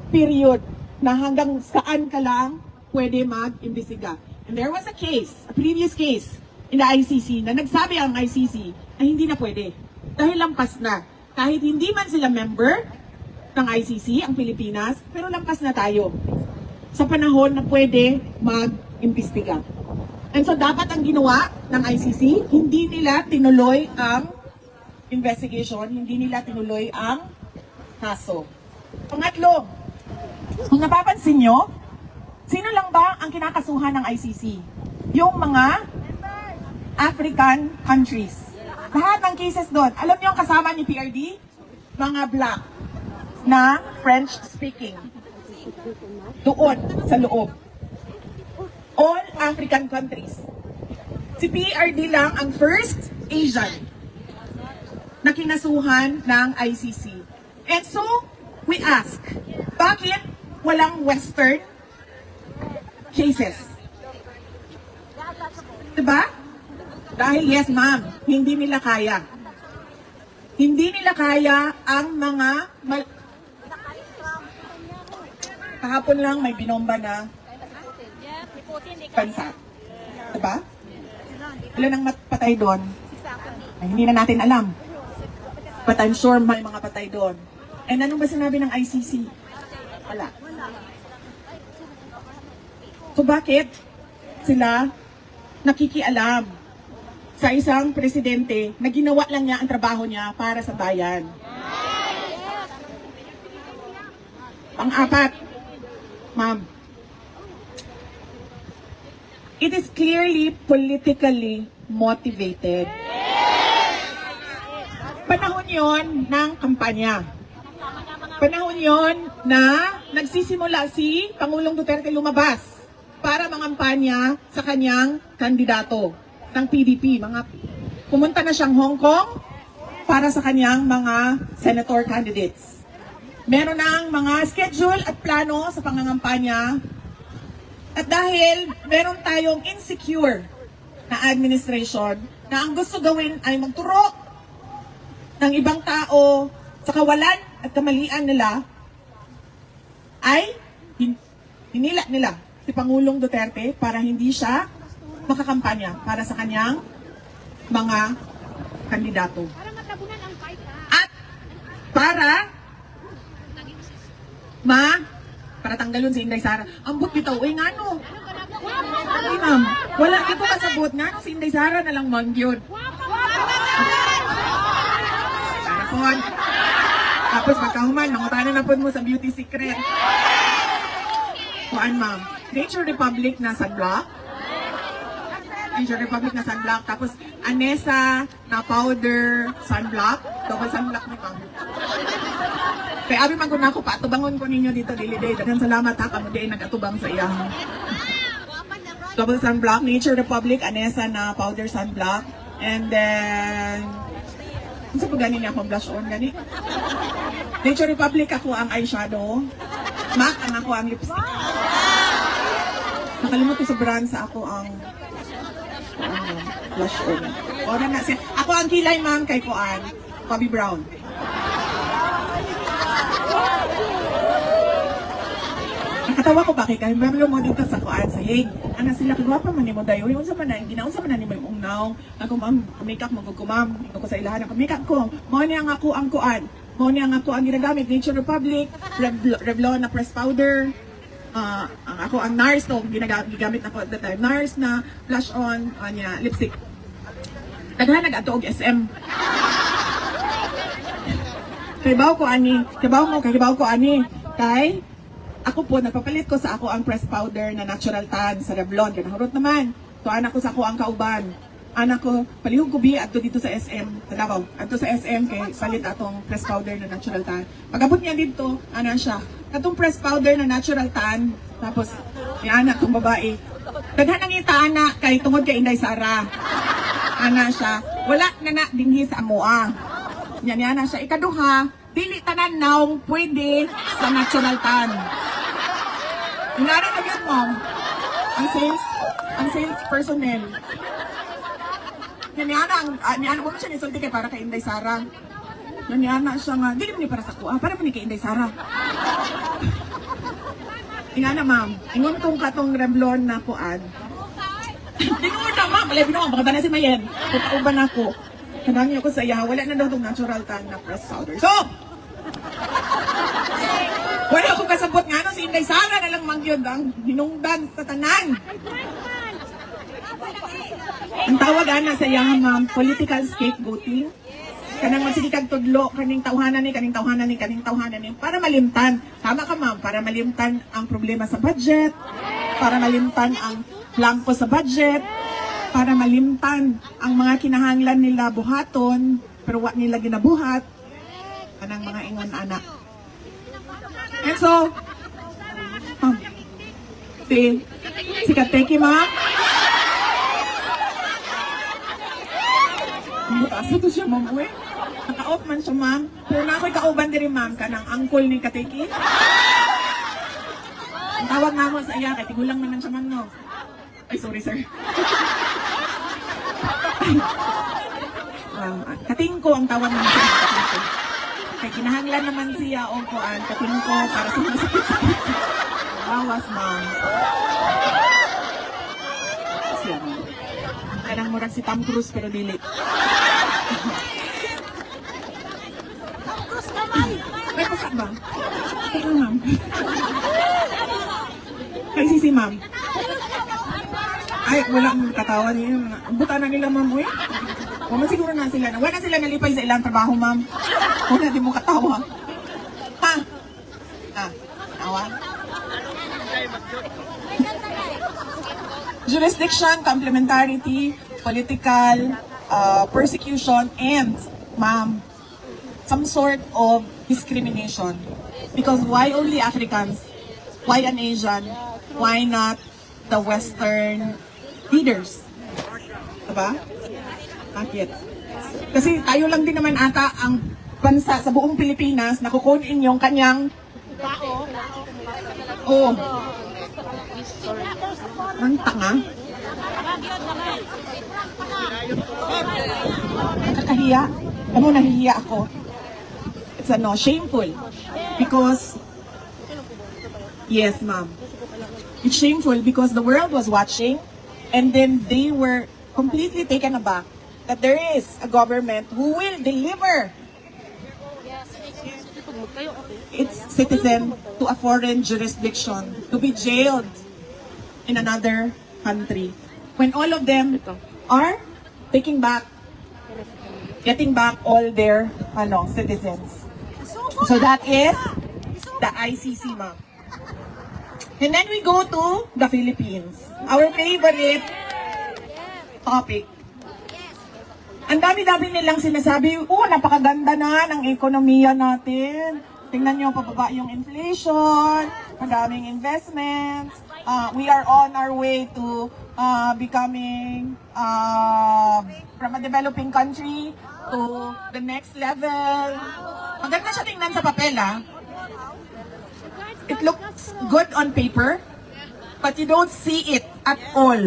period na hanggang saan ka lang pwede mag-imbestiga. And there was a case, a previous case in the ICC na nagsabi ang ICC na hindi na pwede. Dahil lampas na. Kahit hindi man sila member ng ICC, ang Pilipinas, pero lampas na tayo sa panahon na pwede mag-imbestiga. And so dapat ang ginawa ng ICC, hindi nila tinuloy ang investigation, hindi nila tinuloy ang kaso. Pangatlo, kung napapansin nyo, sino lang ba ang kinakasuhan ng ICC? Yung mga African countries. Lahat ng cases doon. Alam niyo ang kasama ni PRD? Mga black na French-speaking. Doon, sa loob. All African countries. Si PRD lang ang first Asian na kinasuhan ng ICC. And so, we ask, bakit walang Western cases? Diba? Dahil yes ma'am, hindi nila kaya. Hindi nila kaya ang mga kahapon lang may binomba na bansa. Diba? Ilan ang patay doon? Ay, hindi na natin alam. But I'm sure may mga patay doon. And ano ba sinabi ng ICC? Wala. So bakit sila nakikialam sa isang presidente na ginawa lang niya ang trabaho niya para sa bayan? Pang-apat, ma'am, it is clearly politically motivated. Panahon yon ng kampanya. Panahon yon na nagsisimula si Pangulong Duterte lumabas para mangampanya sa kanyang kandidato ng PDP. Pumunta na siyang Hong Kong para sa kanyang mga senator candidates. Meron ng mga schedule at plano sa pangangampanya. At dahil meron tayong insecure na administration na ang gusto gawin ay magturo ng ibang tao sa kawalan at kamalian nila ay hinila nila si Pangulong Duterte para hindi siya makakampanya para sa kanyang mga kandidato. Para matabunan ang fight ha. At para tanggalon si Inday Sara. Ambot bitaw, nga no. Ay ma'am, wala ito kasabot nga no si Inday Sara na lang man yun. Sarapon. Tapos pagkahuman, nangutanan na po mo sa beauty secret. Kuan ma'am, Nature Republic na sunblock. Nature Republic na sunblock. Tapos Anessa na powder sunblock. Double sunblock ni ma'am. Kaya abi maguna ko paatubangon ko ninyo dito dili day. Daghang salamat ha kamo day nagatubang sa iya. Double sunblock, Nature Republic, Anessa na powder sunblock. And then ano sa pagani niya akong blush on gani? Nature Republic ako ang eyeshadow. MAC ang ako ang lipstick. Nakalimot ko sa brand sa ako ang blush on. O na siya. Ako ang kilay ma'am kay Kuan, Bobby Brown. Nakatawa ko bakit kay Mablo mo dito sa Kuan sa Hague. Ana sila kagwapa man nimo dayo. Yung sa man ginaunsa man nimo yung ungnaw. Ako ma'am, makeup mo ko ma'am. Ito ko sa ilahan ako makeup ko. Mo ni ang ako ang Kuan. Mo ni ang ako ang ginagamit Nature Republic, Revlon na press powder. Ang ako ang NARS to gigamit ako at the time. NARS na blush on anya lipstick. Daghan nag-ato og SM. Kaybaw ko ani. Kay ako po, nagpapalit ko sa ako ang press powder na natural tan sa Revlon. Kaya nahurot naman. So, anak ko sa ako ang kauban. Anak ko, palihog ko biya ato dito sa SM. Tanaw, ato sa SM kay palit atong press powder na natural tan. Pag-abot niya dito, siya. Atong press powder na natural tan. Tapos, yung anak kong babae. Daghan ang itaana kay tungod kay Inday Sara. Siya. Wala na dinhi sa amoa. Yan siya. Ikaduha, dili tanan naong pwede sa natural tan. Inari na yun, ma'am. Ang sales personnel. Yan mo siya nisulti kay para kay Inday Sara. Yan siya nga, hindi naman para sa kuha, para man kay Inday Sara. Ingana, ma'am. Ingon kong katong Revlon na kuan. Tinunod na, ma'am. Malay binuang, baka na si Mayen. Tutauban ako. Kanangyo ko sa iya, wala na daw itong natural tan na press powder. So, wala akong kasabot nga no, si Inday Sara na lang mangyod ang hinungdan sa tanan. Ang tawag sa iya, ma'am, political scapegoating. Kanang magsigikag tudlo, kaning tawhanan ni, para malimtan. Tama ka, ma'am, para malimtan ang problema sa budget, para malimtan ang blanco sa budget, para malimtan ang mga kinahanglan nila buhaton, pero wa nila ginabuhat, kanang mga ingon anak. And so, si Kateki, ma'am, asa to siya, ma'am, naka-off man siya, ma'am. Pero na ako'y kauban din, ma'am, kanang uncle ni Kateki. Ang tawag nga mo sa iya, kay tigulang naman siya, ma'am, no? Ay, sorry, sir. Katingko ang tawag naman siya, katingko. Kaya kinahanglan naman siya o kuan, katingko para sa mga sakit-sakit. Bawas, ma'am. Siya, ma'am. Kanang murag si Tom Cruise pero dili. May pasak ba? Ito, ma'am. Kay Sisi, ma'am. Ay, wala mong katawa niya. Buta na nila, ma'am, uy. Wala siguro na sila. Wala sila nalipay sa ilang trabaho, ma'am. Wala di mo katawa. Ha? Tawa? Jurisdiction, complementarity, political, persecution, and, ma'am, some sort of discrimination. Because why only Africans? Why an Asian? Why not the Western leaders? Diba? Bakit? Kasi tayo lang din naman ata ang bansa sa buong Pilipinas na kukunin yung kanyang ang tanga. Nakakahiya. Alam mo, nahihiya ako. It's shameful. Because, yes, ma'am. It's shameful because the world was watching and then they were completely taken aback that there is a government who will deliver its citizen to a foreign jurisdiction to be jailed in another country. When all of them are getting back all their citizens. So that is the ICC, ma'am. And then we go to the Philippines. Our favorite topic. Ang dami-dami nilang sinasabi, napakaganda na ng ekonomiya natin. Tingnan nyo, pababa yung inflation, madaming investments. We are on our way to becoming from a developing country to the next level. Maganda siya tingnan sa papel, It looks good on paper, but you don't see it at all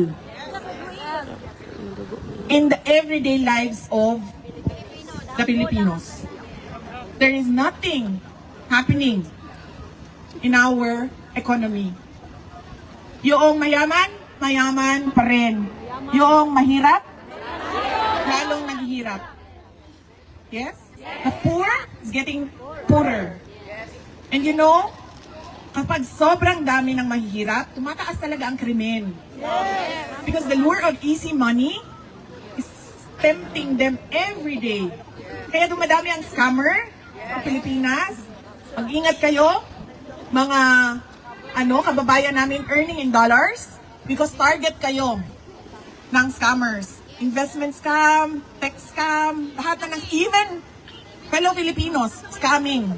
in the everyday lives of the Filipinos. There is nothing happening in our economy. Yung mayaman, mayaman pa rin. Yung mahirap, lalong naghihirap. Yes? The poor is getting poorer. And you know, kapag sobrang dami ng mahihirap, tumataas talaga ang krimen. Because the lure of easy money is tempting them every day. Kaya dumadami ang scammer sa Pilipinas. Mag-ingat kayo, mga kababayan namin earning in dollars, because target kayo ng scammers. Investment scam, tech scam, lahat na even fellow Filipinos scamming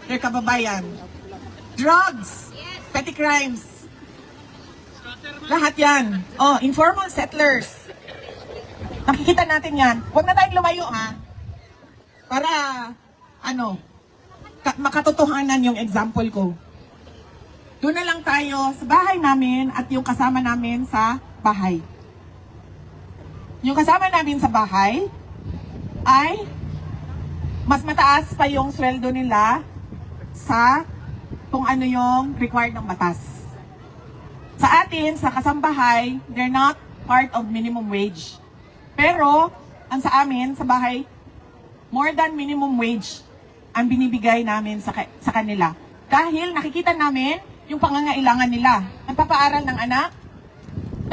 their kababayan. Drugs, petty crimes, lahat yan. Informal settlers. Nakikita natin yan. Huwag na tayong lumayo, para, makatotohanan yung example ko. Doon na lang tayo sa bahay namin at yung kasama namin sa bahay. Yung kasama namin sa bahay ay mas mataas pa yung sweldo nila sa kung ano yung required ng batas. Sa atin, sa kasambahay, they're not part of minimum wage. Pero, ang sa amin, sa bahay, more than minimum wage ang binibigay namin sa kanila. Dahil nakikita namin yung pangangailangan nila. Nagpapaaral ng anak,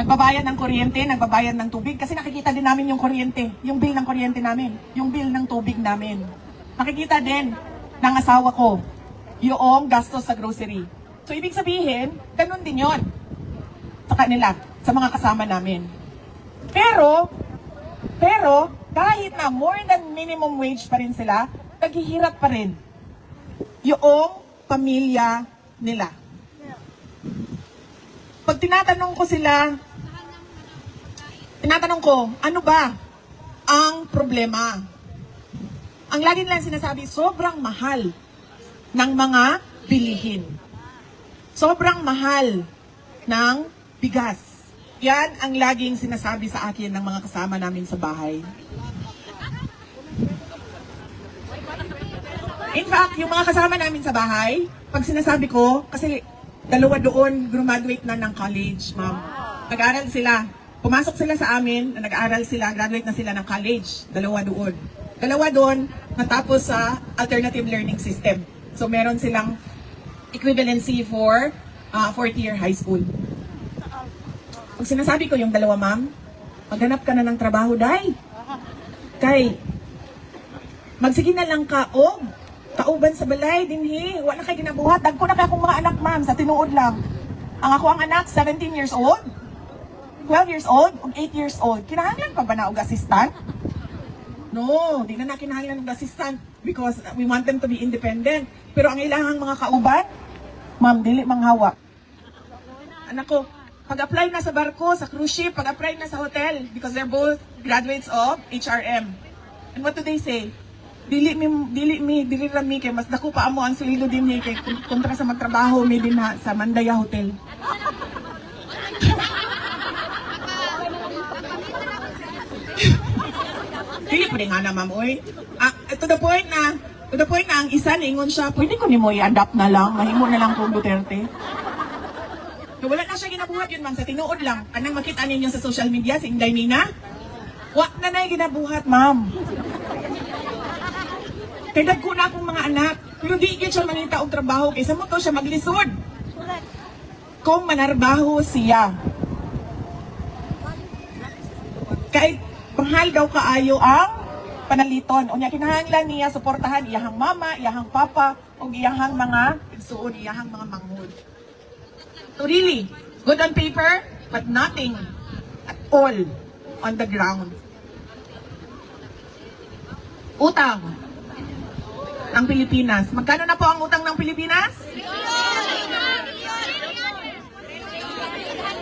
nagbabayad ng kuryente, nagbabayad ng tubig, kasi nakikita din namin yung kuryente, yung bill ng kuryente namin, yung bill ng tubig namin. Nakikita din ng asawa ko yung gastos sa grocery. So, ibig sabihin, ganun din yon sa kanila, sa mga kasama namin. Pero, kahit na more than minimum wage pa rin sila, naghihirap pa rin yung pamilya nila. Pag tinatanong ko, ano ba ang problema? Ang lagi nilang sinasabi, sobrang mahal ng mga bilihin. Sobrang mahal ng bigas. Yan ang laging sinasabi sa akin ng mga kasama namin sa bahay. In fact, yung mga kasama namin sa bahay, pag sinasabi ko, kasi dalawa doon, graduate na ng college, ma'am. Nag-aaral sila. Pumasok sila sa amin, nag-aaral sila, graduate na sila ng college. Dalawa doon, natapos sa alternative learning system. So, meron silang equivalency for fourth year high school. Pag sinasabi ko yung dalawa, ma'am, maghanap ka na ng trabaho, day. Kay, magsige na lang ka, kauban sa balay, dinhi, wala kay ginabuhat. Dagko na kay akong mga anak, ma'am, sa tinuod lang. Ang anak, 17 years old, 12 years old, ug 8 years old. Kinahanglan pa ba na og assistant? No, di na kinahanglan og assistant because we want them to be independent. Pero ang ilangang mga kauban, ma'am, dili manghawa. Anak ko, pag-apply na sa barko, sa cruise ship, pag-apply na sa hotel, because they're both graduates of HRM. And what do they say? Dili rami kay mas dako pa amo ang sweldo din niya kay kontra sa magtrabaho mi din sa Mandaya Hotel. Dili pa rin nga na, ma'am, oy. To the point na ang isa ningon siya, pwede ko ni mo i-adapt na lang, mahimo na lang kung Duterte. So, wala na siya ginabuhat yun, ma'am, sa tinuod lang. Anong makita ninyo sa social media, si Inday Nina? Wak na na ginabuhat, ma'am. Kaya dagko na akong mga anak, pero di gyud siya manita og trabaho, kaysa mo to siya maglisod. Kung manarbaho siya. Kahit mahal daw kaayo ang panaliton. Unya kinahanglan niya suportahan iyahang mama, iyahang papa, o iyahang mga igsuon, iyahang mga manghud. So really, good on paper, but nothing at all on the ground. Utang ng Pilipinas. Magkano na po ang utang ng Pilipinas?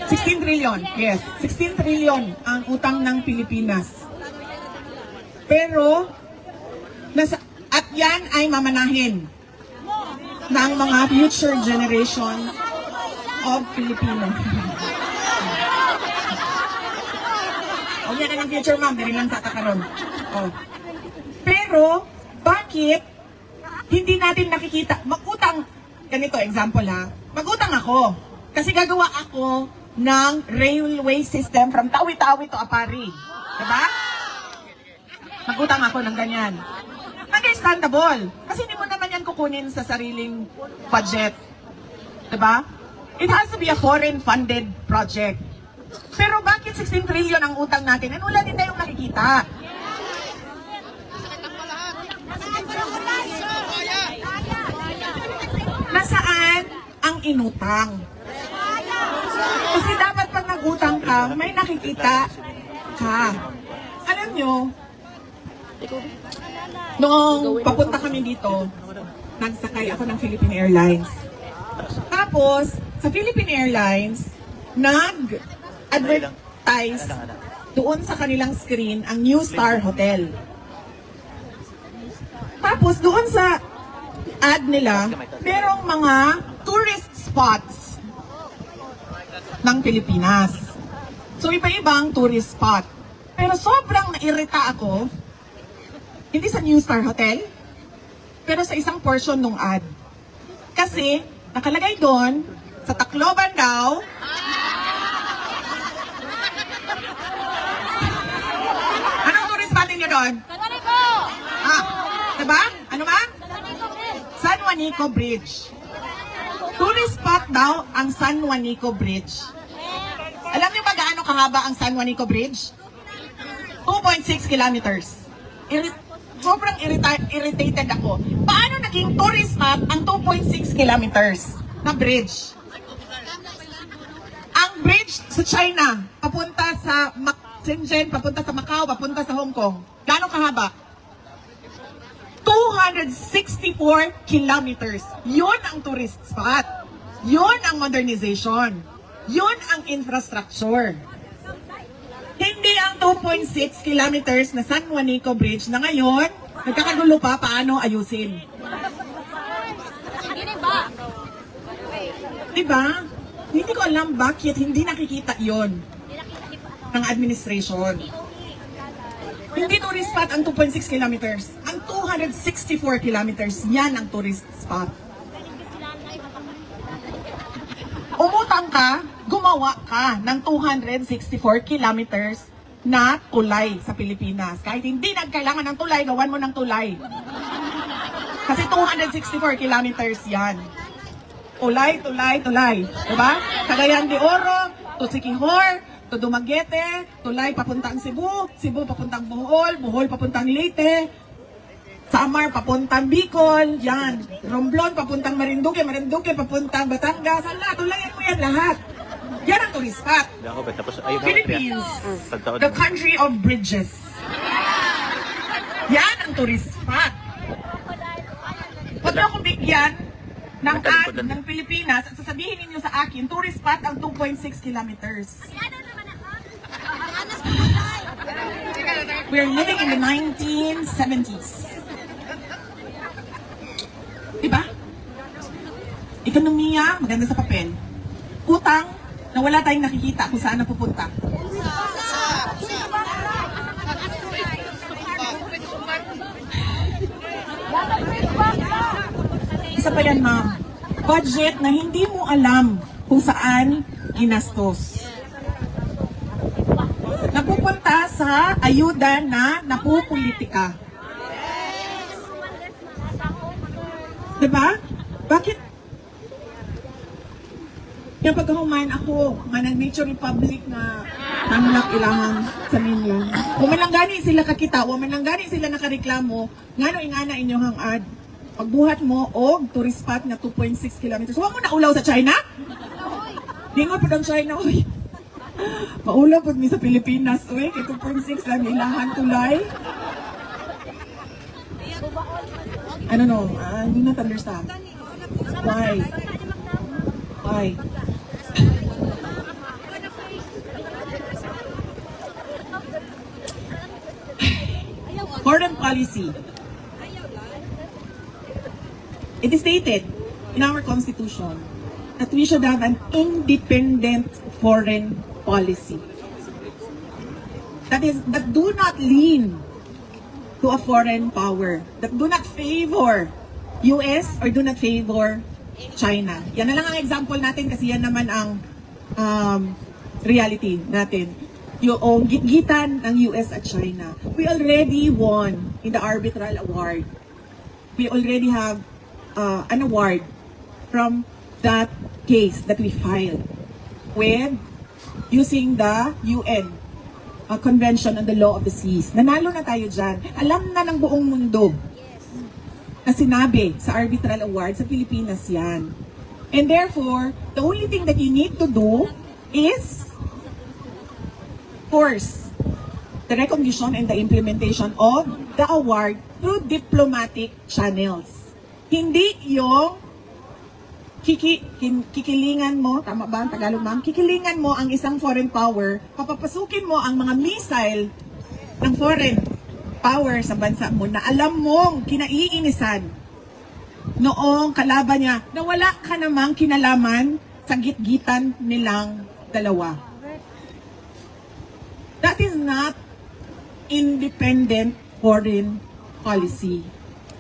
16 trillion. Yes, 16 trillion ang utang ng Pilipinas. Pero, at yan ay mamanahin ng mga future generation of Filipino. O yan ang future, ma'am. Dari lang sa takaron. Oh. Pero, bakit hindi natin nakikita? Mag-utang, ganito example ha, mag-utang ako. Kasi gagawa ako ng railway system from Tawi-Tawi to Apari. Diba? Mag-utang ako ng ganyan. Understandable. Kasi hindi mo naman yan kukunin sa sariling budget. Diba? It has to be a foreign-funded project. Pero bakit 16 trillion ang utang natin? And wala din tayong nakikita. Nasaan ang inutang? Kasi dapat pag nag-utang ka, may nakikita ka. Alam nyo, noong papunta kami dito, nagsakay ako ng Philippine Airlines. Tapos, sa Philippine Airlines, nag-advertise doon sa kanilang screen ang New Star Hotel. Tapos, doon sa ad nila, merong mga tourist spots ng Pilipinas. So, iba-ibang tourist spot. Pero sobrang nairita ako, hindi sa New Star Hotel, pero sa isang portion ng ad. Kasi, nakalagay doon, sa Tacloban daw, anong tourist spot niyo doon? Diba? Ano ba? San Juanico Bridge. Tourist spot daw ang San Juanico Bridge. Alam niyo ba gaano kahaba ang San Juanico Bridge? 2.6 kilometers. Sobrang irritated ako. Paano naging tourist spot ang 2.6 kilometers na bridge? Ang bridge sa China, papunta sa Shenzhen, papunta sa Macau, papunta sa Hong Kong. Gaano kahaba? 264 kilometers. Yun ang tourist spot. Yun ang modernization. Yun ang infrastructure. Hindi ang 2.6 kilometers na San Juanico Bridge na ngayon, nagkakagulo pa paano ayusin. Diba? Hindi ko alam bakit hindi nakikita yon ng administration. Hindi tourist spot ang 2.6 kilometers. Ang 264 kilometers, yan ang tourist spot. Umutang ka, gumawa ka ng 264 kilometers na tulay sa Pilipinas. Kahit hindi nagkailangan ng tulay, gawan mo ng tulay. Kasi 264 kilometers yan. Tulay, tulay, tulay. Diba? Cagayan de Oro, to Siquijor, to Dumaguete, tulay papuntang Cebu, Cebu papuntang Bohol, Bohol papuntang Leyte, Samar papuntang Bicol, yan. Romblon papuntang Marinduque, Marinduque papuntang Batangas, ala, tulayan mo yan lahat. Yan ang tourist spot. Philippines, the country of bridges. Yan ang tourist spot. Huwag na akong bigyan ng ad ng Pilipinas at sasabihin ninyo sa akin, tourist spot ang 2.6 kilometers. We're living in the 1970s. Diba? Ekonomiya, maganda sa papel. Utang, na wala tayong nakikita kung saan napupunta. isa pa yan, ma'am. Budget na hindi mo alam kung saan ginastos. Napupunta sa ayuda na napupolitika. Diba? Bakit? Yung pagkahuman ako, manang Nature Republic na tanglak ilangan sa ninyo. Kung man lang gani sila kakita, kung man lang gani sila nakareklamo, ngano ingana inyong hangad. Pagbuhat mo og tourist spot na 2.6 kilometers. Huwag mo na ulaw sa China? Dingon po ng China, uy. Maulaw po mi sa Pilipinas, uy. Kaya 2.6 lang ilahan tulay. I don't know. I do not understand. Why? Why? Foreign policy. It is stated in our constitution that we should have an independent foreign policy. That do not lean to a foreign power, that do not favor US or do not favor China. Yan na lang ang example natin kasi yan naman ang reality natin. Yung gitgitan ng US at China. We already won in the arbitral award. We already have an award from that case that we filed with using the UN Convention on the Law of the Seas. Nanalo na tayo dyan. Alam na ng buong mundo na sinabi sa arbitral award sa Pilipinas yan. And therefore, the only thing that you need to do is force the recognition and the implementation of the award through diplomatic channels. Hindi yung kikilingan mo, tama ba ang Tagalog ma'am? Kikilingan mo ang isang foreign power, papapasukin mo ang mga missile ng foreign power sa bansa mo na alam mong kinaiinisan noong kalaban niya na wala ka namang kinalaman sa gitgitan nilang dalawa. That is not independent foreign policy.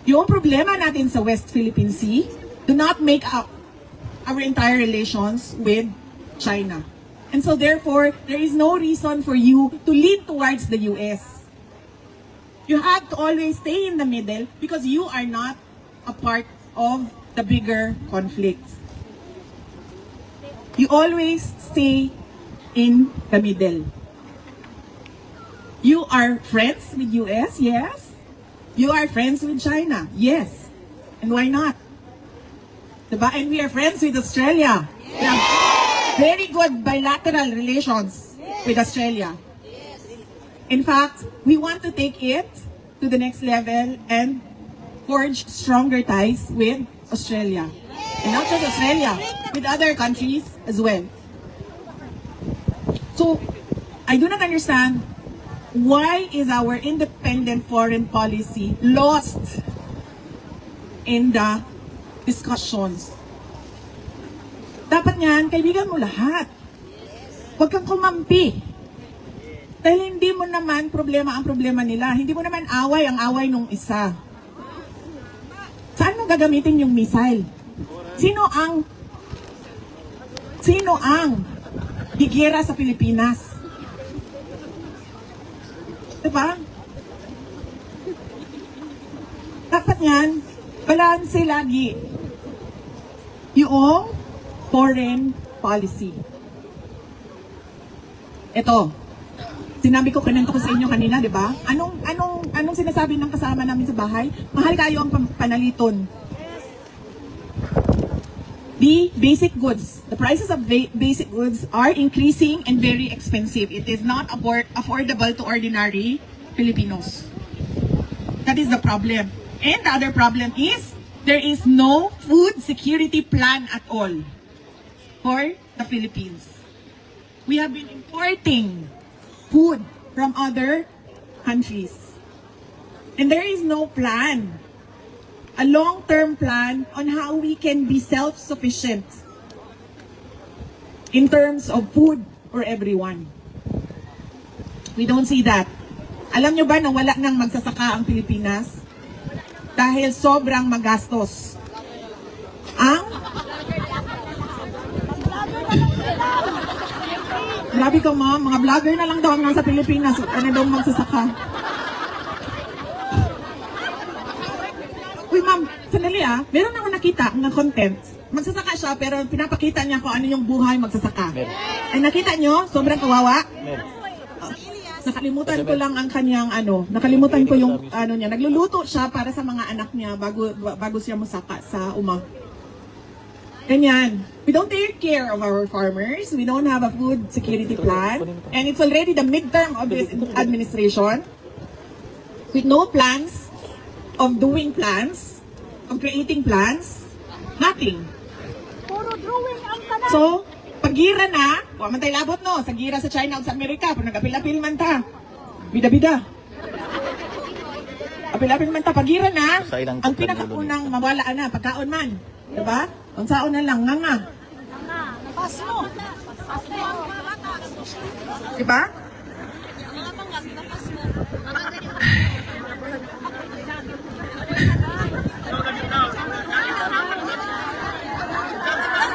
Yung problema natin sa West Philippine Sea do not make up our entire relations with China. And so therefore, there is no reason for you to lean towards the US. You have to always stay in the middle because you are not a part of the bigger conflict. You always stay in the middle. You are friends with US, yes. You are friends with China, yes. And why not? Diba? And we are friends with Australia. We have very good bilateral relations with Australia. In fact, we want to take it to the next level and forge stronger ties with Australia. And not just Australia, with other countries as well. So, I do not understand why is our independent foreign policy lost in the discussions. Dapat niyan, kaibigan mo lahat. Huwag kang kumampi. Dahil hindi mo naman problema ang problema nila. Hindi mo naman away ang away nung isa. Saan mo gagamitin yung missile? Sino ang gigera sa Pilipinas? Diba? Dapat yan, balanse lagi yung foreign policy. Ito, sinabi ko kanento ko sa inyo kanina, di ba? Anong sinasabi ng kasama namin sa bahay? Mahal kayo ang panaliton. The basic goods, the prices of basic goods are increasing and very expensive. It is not affordable to ordinary Filipinos. That is the problem. And the other problem is, there is no food security plan at all for the Philippines. We have been importing food from other countries. And there is no plan, a long-term plan on how we can be self-sufficient in terms of food for everyone. We don't see that. Alam nyo ba na wala nang magsasaka ang Pilipinas? Dahil sobrang magastos. Grabe ka, ma'am. Mga vlogger na lang daw ang nasa Pilipinas. Ano daw magsasaka? Uy, ma'am, sandali meron ako nakita ng content. Magsasaka siya, pero pinapakita niya kung ano yung buhay magsasaka. Meron. Ay, nakita niyo? Sobrang kawawa. Meron. Nakalimutan ko lang ang kanyang nakalimutan ko yung niya. Nagluluto siya para sa mga anak niya bago siya musaka sa uma. Ganyan. We don't take care of our farmers. We don't have a food security plan. And it's already the midterm of this administration. With no plans of doing plans, of creating plans, nothing. Puro drawing ang tanan. So, pagira na, wa man tay labot no, sa gira sa China o sa Amerika, pag nag-apil-apil man ta. Bida-bida. Apil-apil man ta, pagira na, Sa ilang ang tatlan pinakaunang mawalaan na, pagkaon man. Diba? Kung saon na lang, nga. Pasmo. Diba?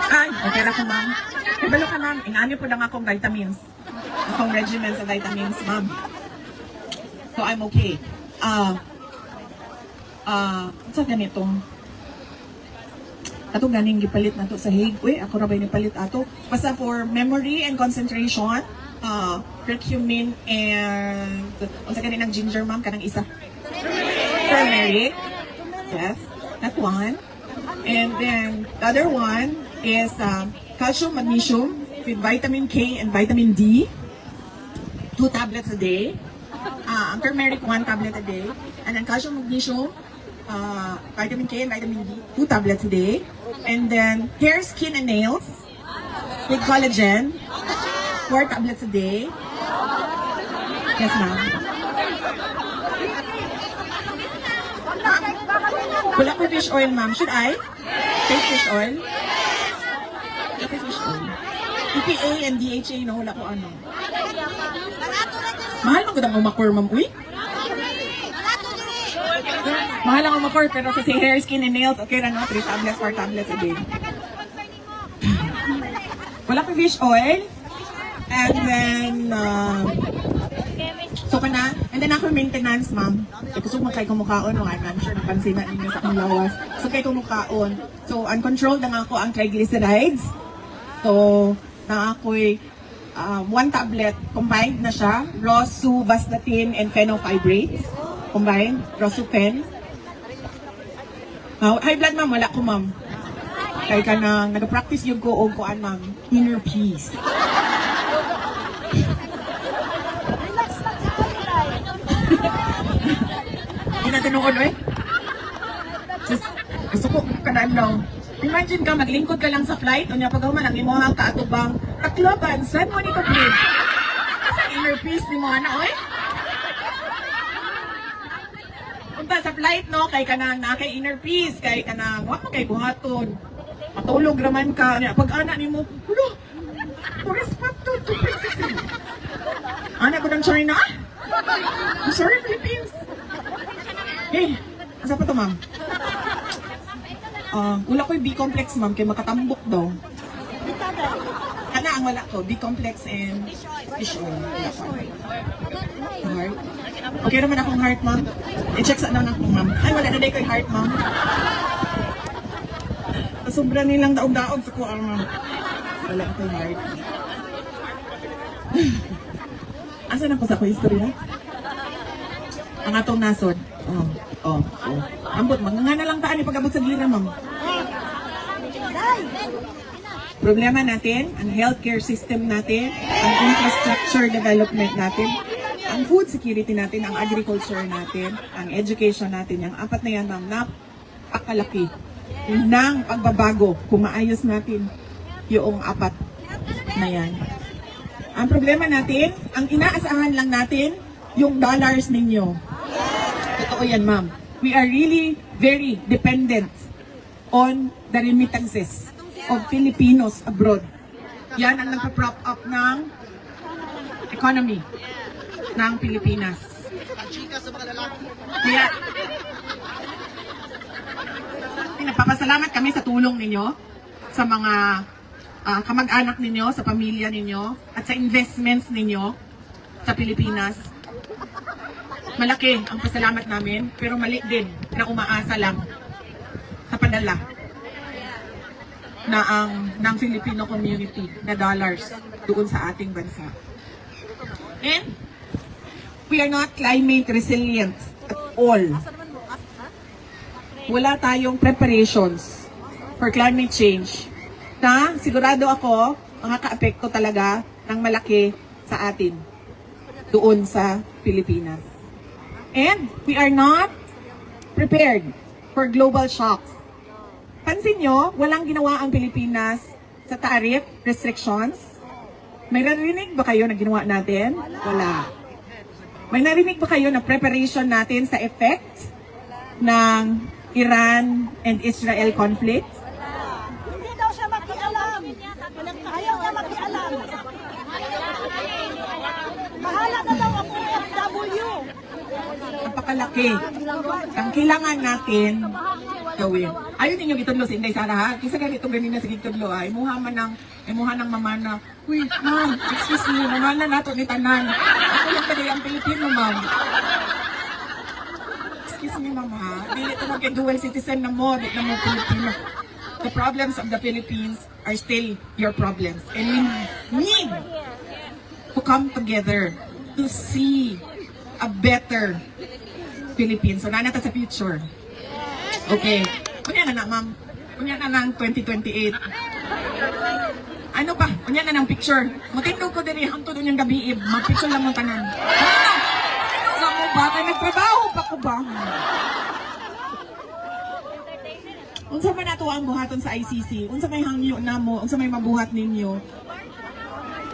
Ay, okay na ko, ma'am. Ibalo ka, ma'am. Inaano po lang akong vitamins. Akong regimen sa vitamins, ma'am. So, I'm okay. Sa ganitong atong ganing gipalit na to sa Hague. Uy, ako ra ba ni palit ato? Basta for memory and concentration, curcumin and unsa ganing ginger, ma'am, kanang isa. Turmeric. Yes, that one. And then the other one is calcium, magnesium with vitamin K and vitamin D. 2 tablets a day. Ang turmeric, 1 tablet a day. And then calcium, magnesium, vitamin K and vitamin D, 2 tablets a day. And then hair, skin, and nails with collagen, 4 tablets a day. Yes, ma'am. Wala ko fish oil, ma'am. Should I take fish oil? Wala ko fish oil. EPA and DHA, no? Wala ko ano. Mahal mo gudang umakur, ma'am. Uy? Mahal ang umakur, pero sa hair, skin, and nails, okay na, no? 3 tablets, 4 tablets a day. Wala ko fish oil. And then, so ka na? And then ako maintenance, ma'am. Gusto mo kay kumukaon, no? I'm sure napansin na ninyo sa akong lawas. So kay kumukaon. So, uncontrolled na nga ako ang triglycerides. So, na ako'y 1 tablet, combined na siya. Rosuvastatin and fenofibrates. Combined. Rosufen. High blood, ma'am. Wala ko, ma'am. Kaya ka nang nag-practice yung ko o kuan, ma'am. Inner peace. Hindi na tinuod, eh. Just, gusto ko kanaan lang. Imagine ka, maglingkod ka lang sa flight, o niya pag-human, ang imuhang kaatubang, takloban, saan mo nito, please? Sa inner peace ni mo, ano, oy? Punta sa flight, no, kay ka nang kay inner peace, kay ka nang, wag mo kay buhaton. Matulog raman ka, niya, pag-ana ni mo, hulo, for respect to Princess. Anak ko ng China? I'm sorry, Philippines. Hey, asa pa to, ma'am? Wala ko yung B-complex, ma'am, kay makatambok daw. Kana ang wala ko, B-complex and fish oil. Wala ko. Heart. Okay naman akong heart, ma'am. I-check sa naman ako, ma'am. Ay, wala na day ko yung heart, ma'am. Sobra nilang daog-daog sa kuwang, ma'am. Wala ko yung heart. Asan ako sa ko istorya? Ang atong nasod. Ambot, mga na lang taan ipag-abot sa gira, ma'am. Problema natin, ang healthcare system natin, ang infrastructure development natin, ang food security natin, ang agriculture natin, ang education natin, yung apat na yan, ma'am, napakalaki ng pagbabago kung maayos natin yung apat na yan. Ang problema natin, ang inaasahan lang natin, yung dollars ninyo. Totoo yan, ma'am. We are really very dependent on the remittances of Filipinos abroad. Yan ang nagpa-prop up ng economy ng Pilipinas. Kaya, nagpapasalamat kami sa tulong ninyo sa mga kamag-anak ninyo, sa pamilya ninyo, at sa investments ninyo sa Pilipinas. Malaki ang pasalamat namin, pero mali din na umaasa lang sa padala ng Filipino community na dollars doon sa ating bansa. And we are not climate resilient at all. Wala tayong preparations for climate change na sigurado ako makaka-apekto talaga ng malaki sa atin doon sa Pilipinas. And we are not prepared for global shocks. Pansin nyo, walang ginawa ang Pilipinas sa tariff restrictions. May narinig ba kayo na ginawa natin? Wala. May narinig ba kayo na preparation natin sa effect ng Iran and Israel conflict? Hindi daw siya makialam. Ayaw niya makialam. Bahala na daw ang OFW. Napakalaki ang kailangan natin gawin. Ayaw ninyo gitudlo si Inday Sara ha? Kisa ganito ganin na sa gitudlo ha? Imuha ng mama na, uy, ma'am, excuse me, mamana nato ni tanan. Ako lang pala ang Pilipino, ma'am. Excuse me, mama ha? Dili ito mag-dual citizen na mo, di na mo Pilipino. The problems of the Philippines are still your problems. And we need to come together to see a better Philippines. So, nanata sa future. Okay. Kunya na ma'am. Kunya na ng 2028. Ano pa? Kunya na ng picture. Matindog ko din hangtod doon yung gabi. Mag-picture lang mong tanan. Ano sa mo ba? Kaya nagtrabaho pa ko ba? Unsa man nato ang buhaton sa ICC? Unsa may hangyo na mo? Unsa may mabuhat ninyo?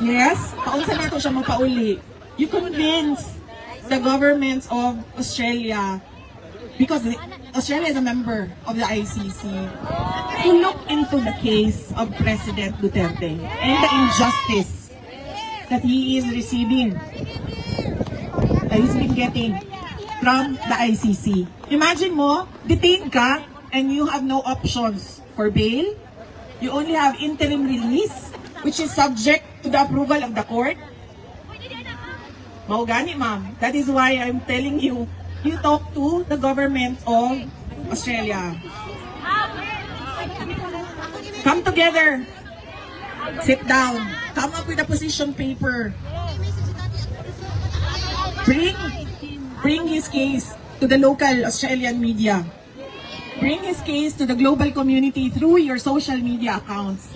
Yes? Paunsa nato siya mapauli? You convince the governments of Australia, because Australia is a member of the ICC, to look into the case of President Duterte and the injustice that he is receiving, that he's been getting from the ICC. Imagine mo, detained ka and you have no options for bail. You only have interim release, which is subject to the approval of the court. Maugani, ma'am. That is why I'm telling you, you talk to the government of Australia. Come together. Sit down. Come up with a position paper. Bring his case to the local Australian media. Bring his case to the global community through your social media accounts.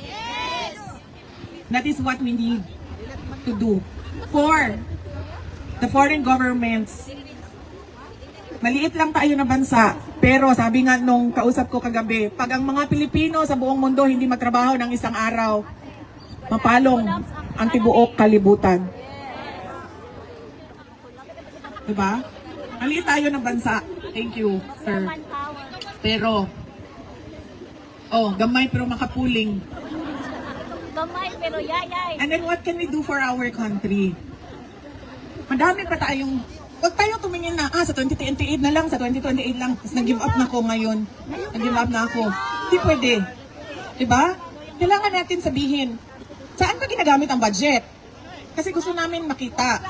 That is what we need to do for the foreign governments. Maliit lang tayo na bansa, pero sabi nga nung kausap ko kagabi, pag ang mga Pilipino sa buong mundo hindi matrabaho ng isang araw, mapalong ang tibuok kalibutan. Diba? Maliit tayo ng bansa. Thank you, sir. Pero, gamay pero makapuling. Gamay pero yayay. And then what can we do for our country? Madami pa tayong, huwag tayong tumingin na, sa 2028 na lang, sa 2028 lang, tapos nag-give up na ako ngayon. Nag-give up na ako. Hindi pwede. Diba? Kailangan natin sabihin, saan ba ginagamit ang budget? Kasi gusto namin makita.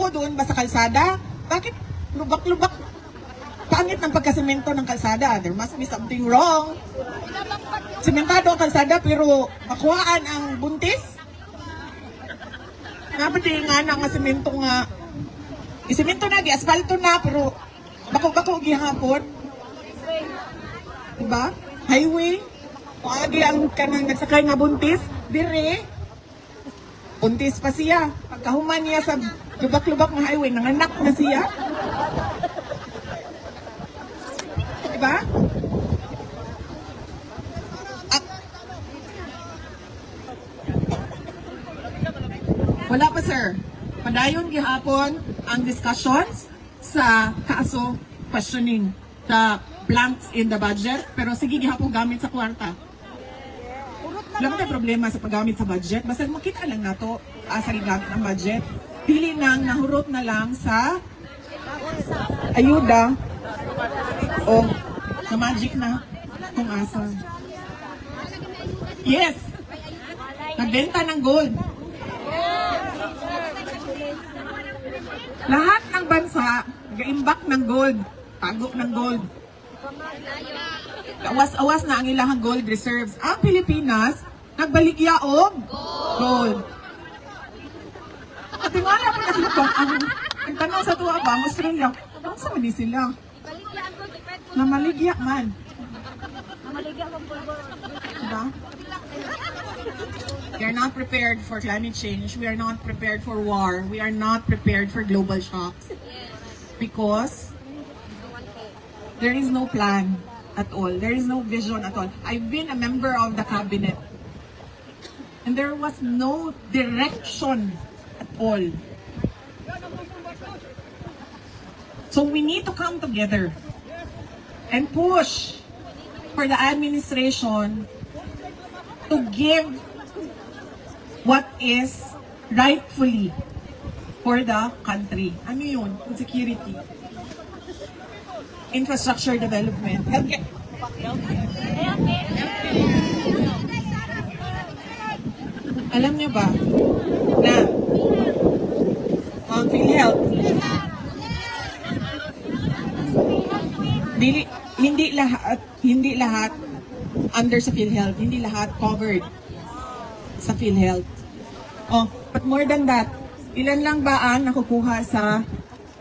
O doon ba sa kalsada? Bakit lubak-lubak? Pangit ng pagkasemento ng kalsada. There must be something wrong. Sementado ang kalsada pero makuhaan ang buntis. Napati nga na nga semento nga. Isemento na, gi-asfalto na, pero bako-bako gihapon. Diba? Highway. Kung agi ang kanang nagsakay nga buntis, dire. Buntis pa siya. Pagkahuman niya sa lubak-lubak na highway, nanganak na siya. Diba? Wala pa, sir. Padayon gihapon ang discussions sa kaso questioning the blanks in the budget, pero sige gihapon gamit sa kwarta. Wala tayo problema sa paggamit sa budget, basta makita lang nato asa gigamit ang budget. Dili nang nahurot na lang sa ayuda o na magic na kung asa. Yes. Nagbenta ng gold. Lahat ng bansa, nag-imbak ng gold. Tago ng gold. Awas-awas na ang ilang gold reserves. Ang Pilipinas, nagbaligya og gold. At tingala mo na sila ang tanong sa tuwa ba, ang Australia, ang sa mali sila? Namaligya man. Diba? We are not prepared for climate change. We are not prepared for war. We are not prepared for global shocks. Because there is no plan at all. There is no vision at all. I've been a member of the cabinet. And there was no direction at all. So we need to come together and push for the administration to give what is rightfully for the country. Ano yun? Security. Infrastructure development. Healthcare. Alam niyo ba na ang PhilHealth hindi lahat under sa PhilHealth, hindi lahat covered sa PhilHealth. Oh, but more than that, ilan lang ba ang nakukuha sa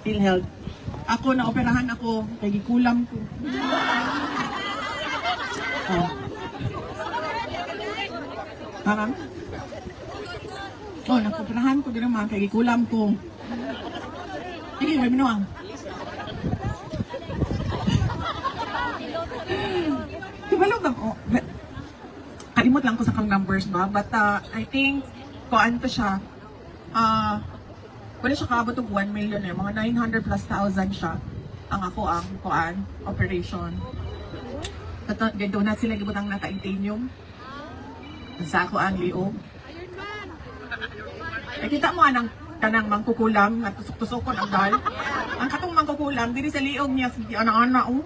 PhilHealth? Ako, naoperahan ako, kaya gikulam ko. Oh. Parang? Oh, nakoperahan ko din naman, kaya gikulam ko. Sige, may minuang. Diba lang ako? Kalimot lang ko sa kang numbers ba? But I think, kuan to siya, wala siya kaabot og 1 million eh. Mga 900 plus thousand siya ang ako ang kuan operation. Gado na sila gibutang na titanium. Sa ako ang liog. Nakita mo anang kanang mangkukulam at tusok-tusokon ang dal. Ang katong mangkukulam diri sa liog niya si ana-ana oh.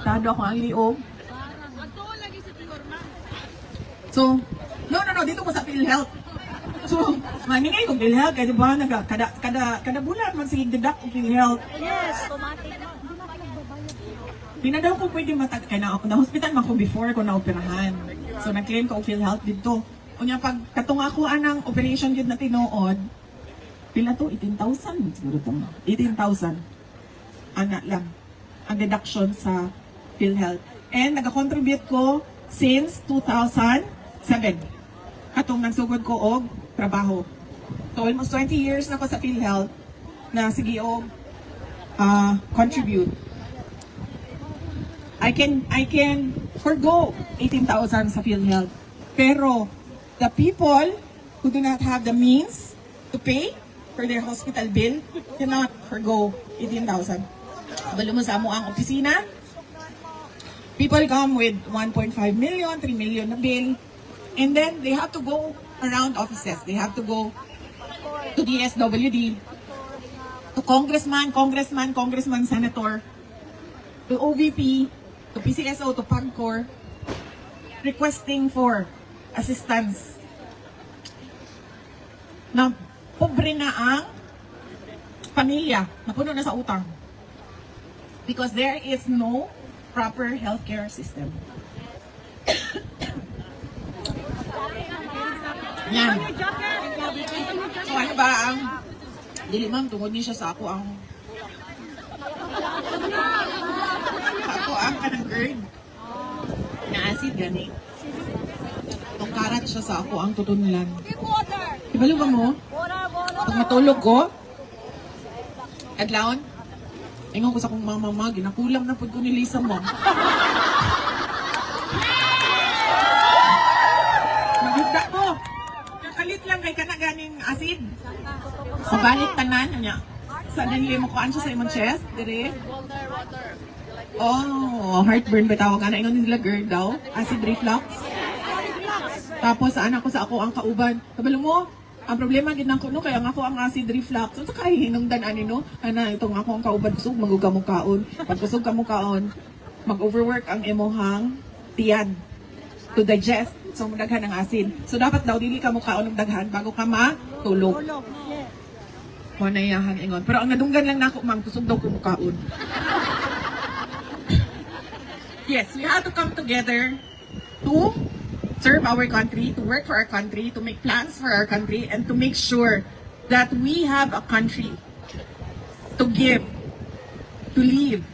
Tado ako ang liog. So, no, dito ko sa PhilHealth. So, maningay kong PhilHealth, kaya diba, kada bulan magsigig deduct kong PhilHealth. Yes. Di na daw ko pwede kaya na-hospital man ko before ko na-operahan. So, nag-claim ko PhilHealth dito. Kunya pag katong ako anang operation yun na tinuod, pila to? 18,000 siguro to. 18,000. Ana lang. Ang deduction sa PhilHealth. And nag-contribute ko since 2007. Katong nagsugod ko og trabaho. So almost 20 years na ko sa PhilHealth na sige og contribute. I can forgo 18,000 sa PhilHealth. Pero the people who do not have the means to pay for their hospital bill cannot forgo 18,000. Balo mo sa amo ang opisina. People come with 1.5 million, 3 million na bill. And then they have to go around offices. They have to go to DSWD, to congressman, senator, to OVP, to PCSO, to PAGCOR, requesting for assistance. Na pobre na ang pamilya, napuno na sa utang. Because there is no proper healthcare system. Yan. So ano ba ang dili ma'am, tungod niya siya sa ako ang kanang GERD na acid gani. Tungkarat siya sa ako ang tutunulan. Ibalo ba mo? Pag matulog ko, adlaon, ingon ko sa akong mama, ginakulam na po ko ni Lisa mo. Magigda ko. Kalit lang kay kanaganing acid. Mabalit tanan niya. Sa nahili mo kuan siya sa imong chest, dire. Oh, heartburn ba tawag ana ingon nila GERD daw, acid reflux. Tapos anak ko sa ako ang kauban. Kabalo mo, ang problema gid nako no kaya nga ako ang acid reflux. So kay hinungdan ani no, ana itong ako ang kauban kusog magugamo kaon. Pag kusog kamo kaon, mag-overwork ang emohang tiyan. to digest. So, daghan ng asin. So, dapat daw, dili ka mukhaon ng daghan bago ka matulog. Tulog. Yes. O, naiyahan ingon. Pero ang nadunggan lang nako, ma'am, kusog daw ko mukhaon. Yes, we have to come together to serve our country, to work for our country, to make plans for our country, and to make sure that we have a country to give, to live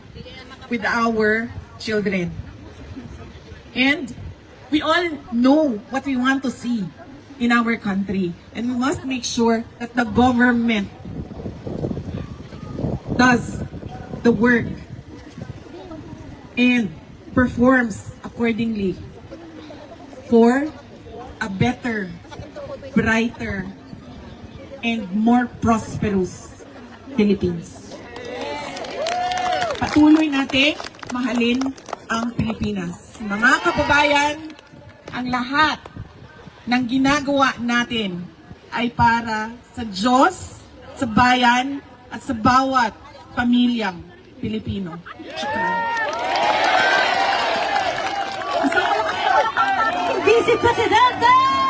with our children. And we all know what we want to see in our country. And we must make sure that the government does the work and performs accordingly for a better, brighter, and more prosperous Philippines. Patuloy natin mahalin ang Pilipinas. Mga kababayan, ang lahat ng ginagawa natin ay para sa Diyos, sa bayan, at sa bawat pamilyang Pilipino. Vice Presidente!